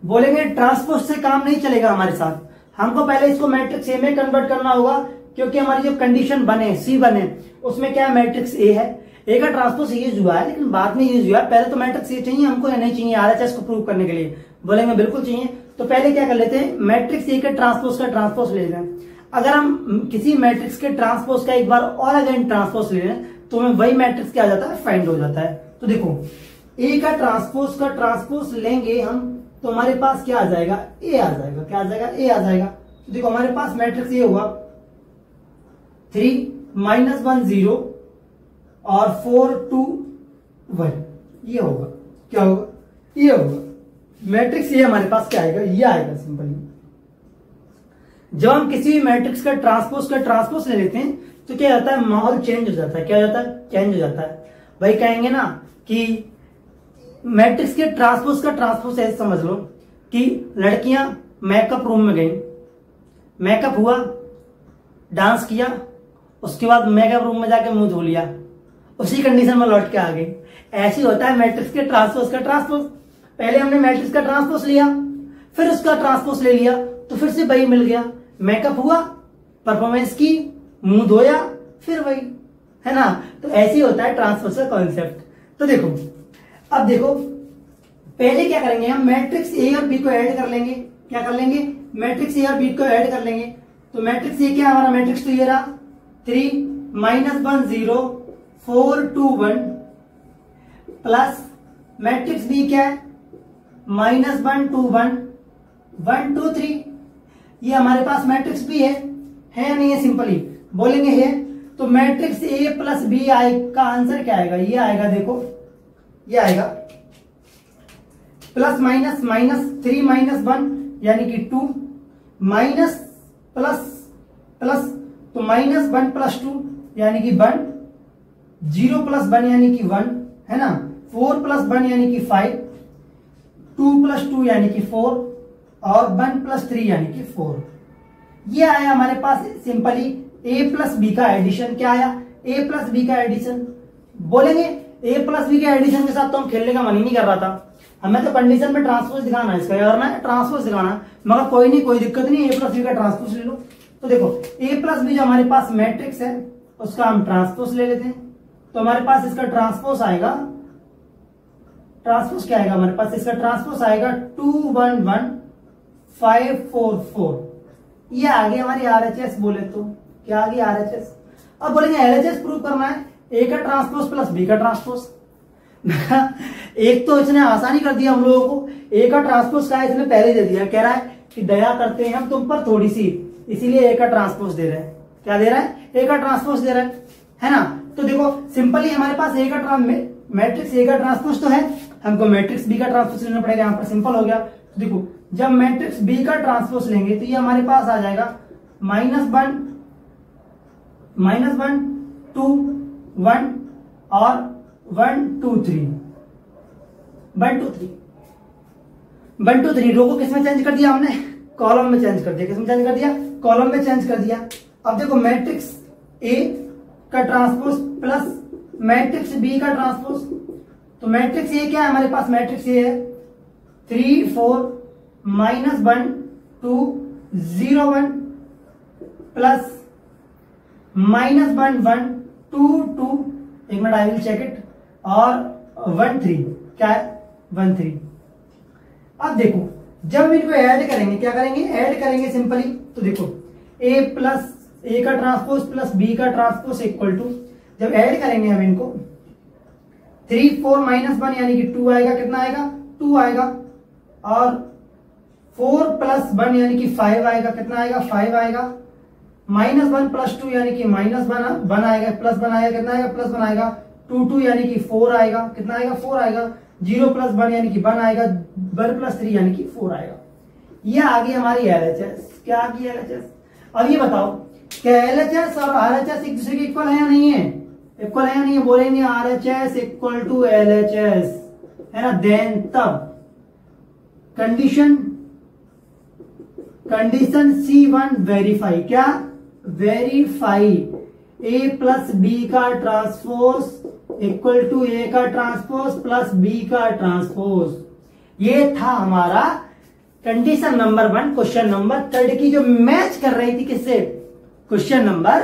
बोलेंगे ट्रांसपोज से काम नहीं चलेगा हमारे साथ, हमको पहले इसको मैट्रिक्स ए में कन्वर्ट करना होगा, क्योंकि हमारी जो कंडीशन बने C1 उसमें क्या है, मैट्रिक्स ए है, ए का ट्रांसपोज यूज हुआ है, लेकिन बाद में यूज हुआ है, पहले तो मैट्रिक्स ए चाहिए हमको या नहीं चाहिए RHS को प्रूव करने के लिए। बोलेंगे बिल्कुल चाहिए, तो पहले क्या कर लेते हैं, मैट्रिक्स ए के ट्रांसपोज का ट्रांसपोज ले लेते हैं। अगर हम किसी मैट्रिक्स के ट्रांसपोज का एक बार और अगेन ट्रांसपोज ले लें तो हमें वही मैट्रिक्स क्या आ जाता है, फाइंड हो जाता है। तो देखो ए का ट्रांसपोज लेंगे हम, तो हमारे पास क्या आ जाएगा, ए आ जाएगा, क्या आ जाएगा, ए आ जाएगा। तो देखो हमारे पास मैट्रिक्स ये हुआ 3 -1 0 और 4 2 1, ये होगा, क्या होगा, ये होगा मैट्रिक्स। ये हमारे पास क्या आएगा, ये आएगा सिंपली। जब हम किसी भी मैट्रिक्स का ट्रांसपोज ले लेते हैं तो क्या जाता है, माहौल चेंज हो जाता है, क्या हो जाता है, चेंज हो जाता है। भाई कहेंगे ना कि मैट्रिक्स के ट्रांसपोज का ट्रांसपोज ऐसे समझ लो कि लड़कियां मेकअप रूम में गई, मेकअप हुआ, डांस किया, उसके बाद मेकअप रूम में जाके मुंह धो लिया, उसी कंडीशन में लौट के आ गई। ऐसे होता है मैट्रिक्स के ट्रांसपोज का ट्रांसपोज। पहले हमने मैट्रिक्स का ट्रांसपोज लिया, फिर उसका ट्रांसपोज ले लिया, तो फिर से वही मिल गया, मेकअप हुआ, परफॉर्मेंस की, मुंह धोया, फिर वही, है ना। तो ऐसे ही होता है ट्रांसपोज का कॉन्सेप्ट। तो देखो अब देखो पहले क्या करेंगे, हम मैट्रिक्स ए और बी को ऐड कर लेंगे। क्या कर लेंगे, मैट्रिक्स ए और बी को ऐड कर लेंगे। तो मैट्रिक्स ए क्या है हमारा, मैट्रिक्स तो ये रहा 3 -1 0 4 2 1 प्लस मैट्रिक्स बी क्या है, -1 2 1 1 2 3। ये हमारे पास मैट्रिक्स बी है या नहीं है, सिंपली बोलेंगे है। तो मैट्रिक्स ए प्लस बी का आंसर क्या आएगा, ये आएगा, देखो ये आएगा प्लस माइनस -3 -1 यानी कि 2 माइनस प्लस प्लस, तो -1 + 2 यानी कि 1, 0 + 1 यानी कि 1, है ना, 4 + 1 यानी कि 5, 2 + 2 यानी कि 4 और 1 + 3 यानी कि 4। ये आया हमारे पास सिंपली a + b का एडिशन। क्या आया, a + b का एडिशन। बोलेंगे a + b के एडिशन के साथ तो हम खेलने का मन ही नहीं कर रहा था, हमें तो कंडीशन में ट्रांसपोज दिखाना है, इसका करना है ट्रांसपोज दिखाना, मगर कोई नहीं, कोई दिक्कत नहीं, a + b का ट्रांसपोज ले लो। तो देखो a + b जो हमारे पास मैट्रिक्स है उसका हम ट्रांसपोज ले लेते हैं। तो हमारे पास इसका ट्रांसपोज आएगा, ट्रांसपोज क्या आएगा हमारे पास, इसका ट्रांसपोज आएगा 2 1 1 5 4 4। ये आ गई हमारी RHS। बोले तो क्या आ गई, RHS। अब बोलेंगे LHS प्रूव करना है, ए का ट्रांसपोज प्लस बी का ट्रांसपोज। एक तो इसने आसानी कर दिया हम लोगों को, ए का ट्रांसपोज का इसने पहले दे दिया, कह रहा है कि दया करते हैं हम तुम पर थोड़ी सी, इसीलिए ए का ट्रांसपोज दे रहे हैं। क्या दे रहा है, ए का ट्रांसपोज दे रहा है ना। तो देखो सिंपली हमारे पास ए का मैट्रिक्स ए का ट्रांसपोज तो है, हमको मैट्रिक्स बी का ट्रांसपोज लेना पड़ेगा। यहाँ पर सिंपल हो गया। तो देखो जब मैट्रिक्स बी का ट्रांसपोज लेंगे तो ये हमारे पास आ जाएगा -1 2 1 और 1 2 3 1 2 3 1 2 3। रो को किसमें चेंज कर दिया हमने, कॉलम में चेंज कर दिया। किसमें चेंज कर दिया, कॉलम में चेंज कर दिया। अब देखो मैट्रिक्स ए का ट्रांसपोज प्लस मैट्रिक्स बी का ट्रांसपोज। तो मैट्रिक्स ए क्या है हमारे पास, मैट्रिक्स ए है 3 4 -1 2 0 1 प्लस -1 1 2 2, एक minute I will check it, और 1 3। क्या है, 1 3। अब देखो जब इनको ऐड करेंगे, क्या करेंगे, ऐड करेंगे सिंपली। तो देखो ए का ट्रांसपोज प्लस बी का ट्रांसपोज इक्वल टू, जब ऐड करेंगे हम इनको 3 4 -1 यानी कि 2 आएगा, कितना आएगा, 2 आएगा, और 4 + 1 यानी कि 5 आएगा, कितना आएगा, 5 आएगा, -1 + 2 यानी कि -1 आएगा, +1 आएगा, कितना आएगा, +1 आएगा, 2 2 यानी कि 4 आएगा, कितना आएगा, 4 आएगा, 0 + 1 यानी कि 1 आएगा, 1 + 3 यानी कि 4 आएगा। ये आ गई हमारी LHS। क्या आ गई LHS। अब ये बताओ क्या LHS और RHS एक दूसरे के इक्वल है या नहीं है, इक्वल है या नहीं है। बोलेंगे RHS = LHS, है ना। देन तब कंडीशन C1 वेरीफाई, क्या वेरीफाई A + B का ट्रांसपोज इक्वल टू A का ट्रांसपोज प्लस B का ट्रांसपोज। ये था हमारा कंडीशन नंबर 1 क्वेश्चन नंबर 3 की जो मैच कर रही थी किससे, क्वेश्चन नंबर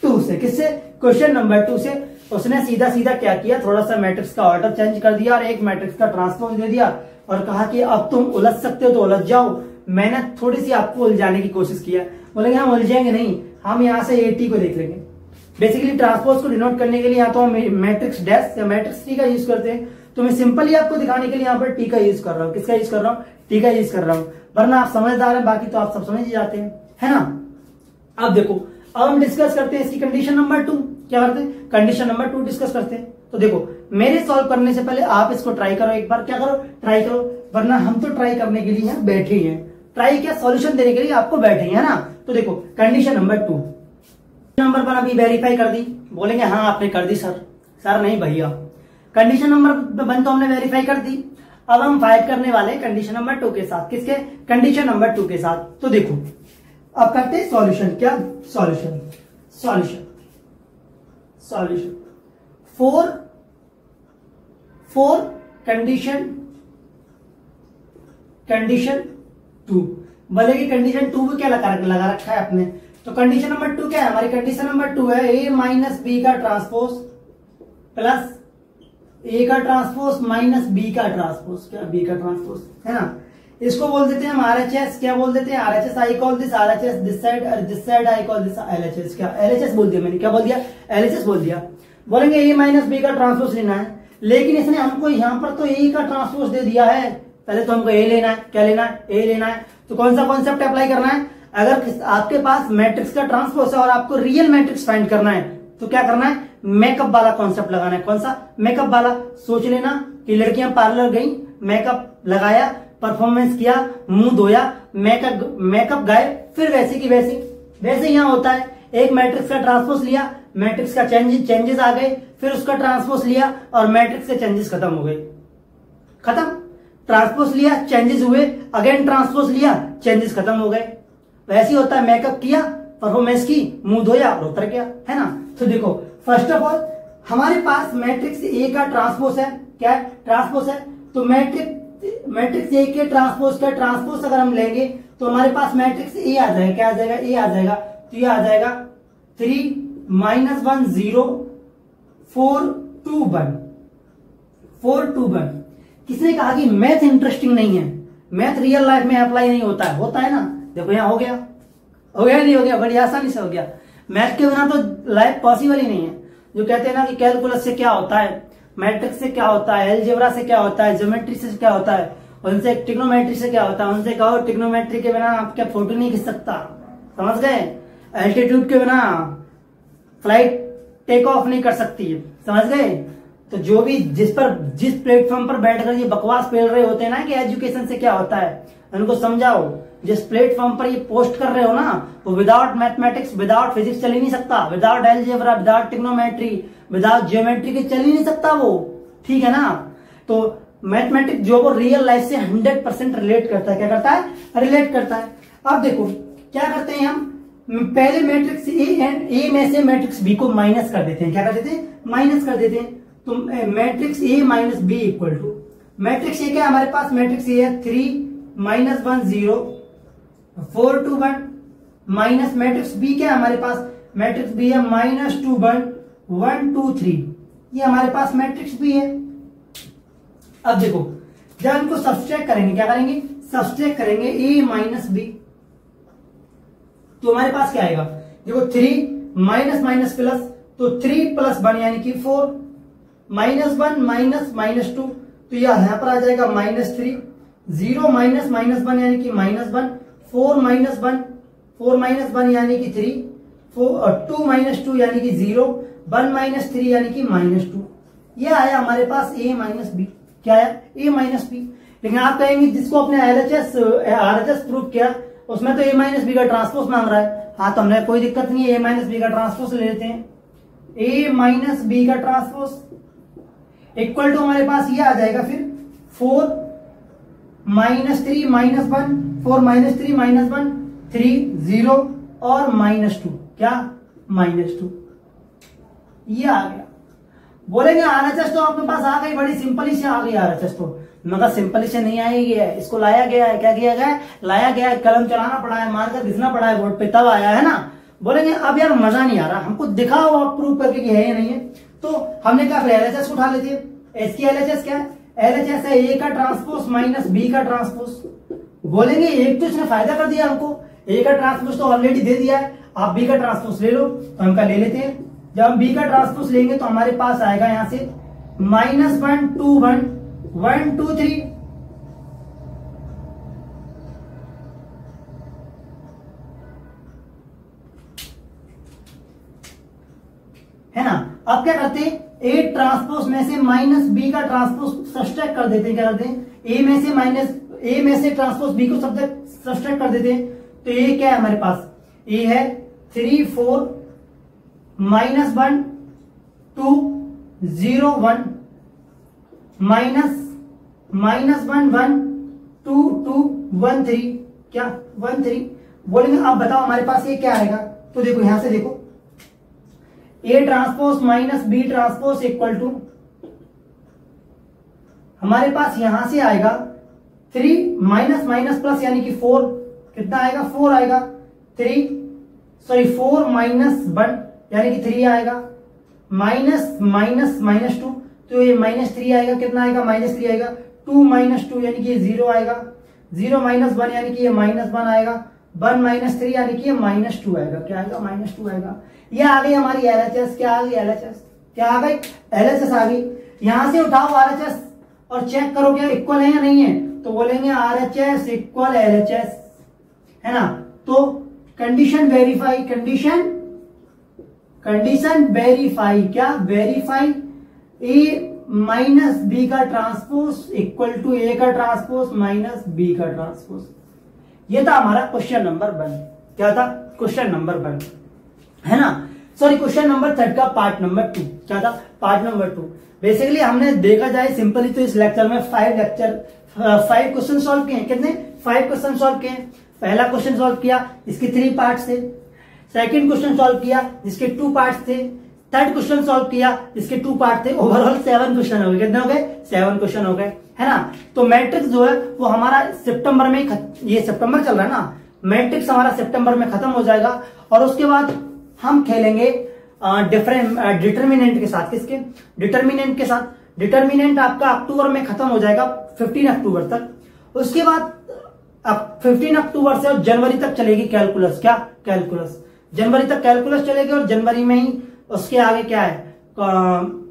2 से, किससे, क्वेश्चन नंबर 2 से। उसने सीधा सीधा क्या किया, थोड़ा सा मैट्रिक्स का ऑर्डर चेंज कर दिया और एक मैट्रिक्स का ट्रांसपोज दे दिया और कहा कि अब तुम उलझ सकते हो तो उलझ जाओ। मैंने थोड़ी सी आपको उलझाने की कोशिश किया, बोलेंगे हम उलझेंगे नहीं, हम यहाँ से AT को देख लेंगे। बेसिकली ट्रांसपोज को डिनोट करने के लिए या तो हम मैट्रिक्स डैश या मैट्रिक्स टी का यूज करते हैं, तो मैं सिंपली आपको दिखाने के लिए यहाँ पर टी का यूज कर रहा हूँ। किसका यूज कर रहा हूँ, टी का यूज कर रहा हूँ, वरना आप समझदार हैं, बाकी तो आप सब समझ ही जाते हैं, है ना। अब देखो, अब हम डिस्कस करते हैं इसकी कंडीशन नंबर 2। क्या करते हैं, कंडीशन नंबर 2 डिस्कस करते हैं। तो देखो, मेरे सॉल्व करने से पहले आप इसको ट्राई करो एक बार, क्या करो, ट्राई करो, वरना हम तो ट्राई करने के लिए यहाँ बैठे हैं, ट्राई क्या सॉल्यूशन देने के लिए आपको बैठे हैं ना। तो देखो कंडीशन नंबर 2, नंबर 1 अभी वेरीफाई कर दी, बोलेंगे हाँ आपने कर दी सर, सर नहीं भैया, कंडीशन नंबर 1 तो हमने वेरीफाई कर दी। अब हम फाइट करने वाले कंडीशन नंबर 2 के साथ, किसके, कंडीशन नंबर 2 के साथ। तो देखो अब करते हैं सॉल्यूशन, क्या solution, solution solution four condition 2। बोलेगी कंडीशन 2 भी क्या लगा रखा है आपने, तो कंडीशन नंबर 2 क्या है, हमारी कंडीशन नंबर 2 है A माइनस बी का ट्रांसपोज प्लस A का ट्रांसपोज माइनस B का ट्रांसपोज, क्या B का ट्रांसपोज, है ना। इसको बोल देते हैं हम RHS, क्या बोल देते हैं RHS, I call this RHS, this side I call this LHS, क्या LHS बोल दिया मैंने, क्या बोल दिया, LHS बोल दिया। बोलेंगे A माइनस बी का ट्रांसपोज लेना है, लेकिन इसने हमको यहाँ पर तो A का ट्रांसपोज दे दिया है, पहले तो हमको A लेना है, क्या लेना है, A लेना है। तो कौन सा कॉन्सेप्ट अप्लाई करना है, अगर आपके पास मैट्रिक्स का ट्रांसपोज है और आपको रियल मैट्रिक्स फाइंड करना है तो क्या करना है, मेकअप वाला कॉन्सेप्ट लगाना है। कौन सा, मेकअप वाला। सोच लेना कि लड़कियां पार्लर गई, मेकअप लगाया, परफॉर्मेंस किया, मुंह धोया, मेकअप गए, फिर वैसे की वैसे यहाँ होता है, एक मैट्रिक्स का ट्रांसपोज लिया, मैट्रिक्स का चेंजेस आ गए, फिर उसका ट्रांसपोज लिया और मैट्रिक्स के चेंजेस खत्म हो गए, खत्म। ट्रांसपोज लिया, चेंजेस हुए, अगेन ट्रांसपोज लिया, चेंजेस खत्म हो गए। वैसे ही होता है, मेकअप किया, परफॉर्मेंस की, मुंह धोया और उतर गया, है ना। तो देखो फर्स्ट ऑफ ऑल हमारे पास मैट्रिक्स A का ट्रांसपोज है, क्या है, ट्रांसपोज है। तो मैट्रिक्स A के ट्रांसपोज का ट्रांसपोज अगर हम लेंगे तो हमारे पास मैट्रिक्स A आ जाएगा, क्या आ जाएगा, A आ जाएगा। तो ये आ जाएगा 3 -1 0 4 2 1 4 2 1। किसने कहा कि मैथ इंटरेस्टिंग नहीं है, मैथ रियल लाइफ में अप्लाई नहीं होता है, होता है ना। देखो यहाँ हो गया नहीं हो गया, बड़ी आसानी से हो गया। मैथ के बिना तो लाइफ पॉसिबल ही नहीं है। जो कहते हैं ना कि कैलकुलस से क्या होता है, मैट्रिक्स से क्या होता है, एलजेब्रा से क्या होता है, ज्योमेट्री से क्या होता है, उनसे ट्रिग्नोमेट्री से क्या होता है, उनसे कहो ट्रिग्नोमेट्री के बिना आप क्या फोटो नहीं खींच सकता, समझ गए। एल्टीट्यूड के बिना फ्लाइट टेक ऑफ नहीं कर सकती है, समझ गए। तो जो भी जिस प्लेटफॉर्म पर बैठकर ये बकवास पेल रहे होते हैं ना कि एजुकेशन से क्या होता है, उनको समझाओ। जिस प्लेटफॉर्म पर ये पोस्ट कर रहे हो ना, वो विदाउट मैथमेटिक्स, विदाउट फिजिक्स चल ही नहीं सकता, without algebra, without trigonometry, without geometry के चल ही नहीं सकता वो, ठीक है ना। तो मैथमेटिक्स जो वो रियल लाइफ से 100% रिलेट करता है, क्या करता है, रिलेट करता है। अब देखो क्या करते हैं हम, पहले मैट्रिक्स ए में से मैट्रिक्स बी को माइनस कर देते हैं, क्या कर देते हैं, माइनस कर देते हैं। तो matrix A minus B equal to, matrix A क्या है हमारे पास, मैट्रिक्स ए है 3 -1 0 4 2 1 माइनस मैट्रिक्स बी क्या है हमारे पास, मैट्रिक्स बी है -2 1 1 2 3, ये हमारे पास मैट्रिक्स बी है। अब देखो जब इनको सब्सट्रैक्ट करेंगे, क्या करेंगे, सब्सट्रैक्ट करेंगे ए माइनस बी, तो हमारे पास क्या आएगा, देखो 3 माइनस माइनस प्लस, तो 3 + 1 यानी कि 4, -1 -2, तो यहां पर आ जाएगा -3, 0 माइनस माइनस 1 यानी कि -1, 4 -1 1 यानी कि 3, 2 -2 यानी कि 0, 1 - 3 यानी कि -2। ये आया हमारे पास a माइनस बी, क्या आया, a माइनस बी। लेकिन आप कहेंगे जिसको अपने RHS प्रूव किया उसमें तो a माइनस बी का ट्रांसपोज मांग रहा है। हाँ तो हमने कोई दिक्कत नहीं है, a माइनस बी का ट्रांसपोज ले लेते हैं। a माइनस बी का ट्रांसपोज इक्वल टू हमारे पास ये आ जाएगा फिर 4 -3 -1, 4 -3 -1 3 0 और -2, क्या, -2, ये आ गया। बोलेंगे RHS तो आपके पास आ गई, बड़ी सिंपल ही से आ गई RHS तो मगर सिंपली से नहीं आई है, इसको लाया गया है। क्या किया गया है? लाया गया है, कलम चलाना पड़ा है, मारकर घिसना पड़ा है बोर्ड पे, तब आया है ना। बोलेंगे अब यार मजा नहीं आ रहा, हमको दिखाओ आप प्रूव करके कि है या नहीं है। तो हमने कहा फिर एलएचएस उठा लेते हैं। इसकी एलएचएस क्या है? एलएचएस है ए का ट्रांसपोज माइनस बी का ट्रांसपोज। बोलेंगे एक तो इसने फायदा कर दिया हमको, ए का ट्रांसपोज तो ऑलरेडी दे दिया है, आप बी का ट्रांसपोज ले लो। तो हम का ले लेते हैं। जब हम बी का ट्रांसपोज लेंगे तो हमारे पास आएगा यहां से -1 2 1 1 2 3, है ना। अब क्या करते हैं? ए ट्रांसपोज में से माइनस बी का ट्रांसपोज सब्ट्रैक्ट कर देते हैं। क्या करते हैं? ए में से ट्रांसपोज बी को सब्ट्रैक्ट कर देते हैं। तो ये क्या है हमारे पास? ए है 3 4 -1 2 0 1 -1 1 2 2 1 3, क्या 1 3। बोलेंगे आप बताओ हमारे पास ये क्या आएगा? तो देखो यहां से देखो, A transpose minus B transpose equal to हमारे पास यहां से आएगा 3 माइनस माइनस प्लस यानी कि 4, कितना आएगा? 4 आएगा। 4 माइनस 1 यानी कि 3 आएगा, माइनस माइनस -2 तो ये -3 आएगा। कितना आएगा? -3 आएगा। 2 -2 यानी कि ये 0 आएगा। 0 - 1 यानी कि ये -1 आएगा। 1 - 3 यानी कि ये -2 आएगा। क्या आएगा? -2 आएगा। ये आ गई हमारी एलएचएस। क्या आ गई? एलएचएस। क्या आ गई? एलएचएस आ गई। यहां से उठाओ आरएचएस और चेक करो क्या इक्वल है या नहीं है। तो बोलेंगे आरएचएस इक्वल एलएचएस, है ना। तो कंडीशन वेरीफाई, कंडीशन वेरीफाई, क्या वेरीफाई? ए माइनस बी का ट्रांसपोज इक्वल टू ए का ट्रांसपोज माइनस बी का ट्रांसपोज। ये था हमारा क्वेश्चन नंबर 1। क्या था? क्वेश्चन नंबर 1, है ना। सॉरी, क्वेश्चन नंबर 3 का पार्ट नंबर 2। क्या था? Part number 2। बेसिकली हमने देखा जाए सिंपली तो इस लेक्चर में 5 क्वेश्चन सॉल्व किए हैं। कितने? 5 क्वेश्चन सॉल्व किए हैं। पहला क्वेश्चन सॉल्व किया, इसके 3 पार्ट्स थे। सेकंड क्वेश्चन सॉल्व किया, जिसके 2 पार्ट्स थे। थर्ड क्वेश्चन सॉल्व किया, इसके 2 पार्ट थे। ओवरऑल 7 क्वेश्चन हो गए। कितने हो गए? 7 क्वेश्चन हो गए, है ना। तो मैट्रिक्स जो है वो हमारा सितंबर में, ये सितंबर चल रहा है ना, मैट्रिक्स हमारा सितंबर में खत्म हो जाएगा। और उसके बाद हम खेलेंगे डिटर्मिनेंट के साथ। किसके? डिटर्मिनेंट के साथ। डिटर्मिनेंट आपका अक्टूबर में खत्म हो जाएगा, 15 अक्टूबर तक। उसके बाद अब 15 अक्टूबर से जनवरी तक चलेगी कैलकुलस। क्या? कैलकुलस। जनवरी तक कैलकुलस चलेगी और जनवरी में ही उसके आगे क्या है?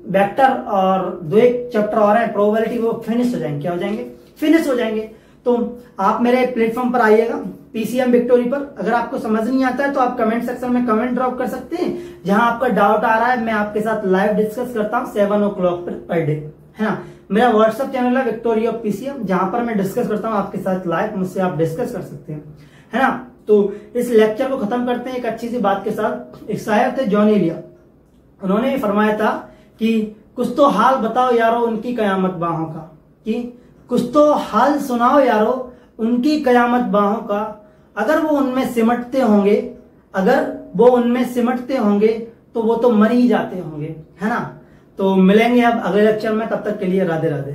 वेक्टर और 2-1 चैप्टर और है प्रोबेबिलिटी, वो फिनिश हो जाएंगे। क्या हो जाएंगे? फिनिश हो जाएंगे। तो आप मेरे प्लेटफॉर्म पर आइएगा, पीसीएम विक्टोरी पर। अगर आपको समझ नहीं आता है तो आप कमेंट सेक्शन में कमेंट ड्रॉप कर सकते हैं। जहां आपका डाउट आ रहा है मैं आपके साथ लाइव डिस्कस करता हूं 7 o'clock पर डे, है ना। मेरा व्हाट्सएप चैनल है विक्टोरी ऑफ पीसीएम, जहां पर मैं डिस्कस करता हूं आपके साथ लाइव। मुझसे आप डिस्कस कर सकते हैं, है ना। तो इस लेक्चर को खत्म करते हैं एक अच्छी सी बात के साथ। एक शायर थे जॉन एलिया, उन्होंने फरमाया था कि कुछ तो हाल बताओ यारो उनकी कयामत बाहों का, कि कुछ तो हाल सुनाओ यारो उनकी कयामत बाहों का। अगर वो उनमें सिमटते होंगे, अगर वो उनमें सिमटते होंगे तो वो तो मर ही जाते होंगे, है ना। तो मिलेंगे अब अगले लेक्चर में, तब तक के लिए राधे राधे।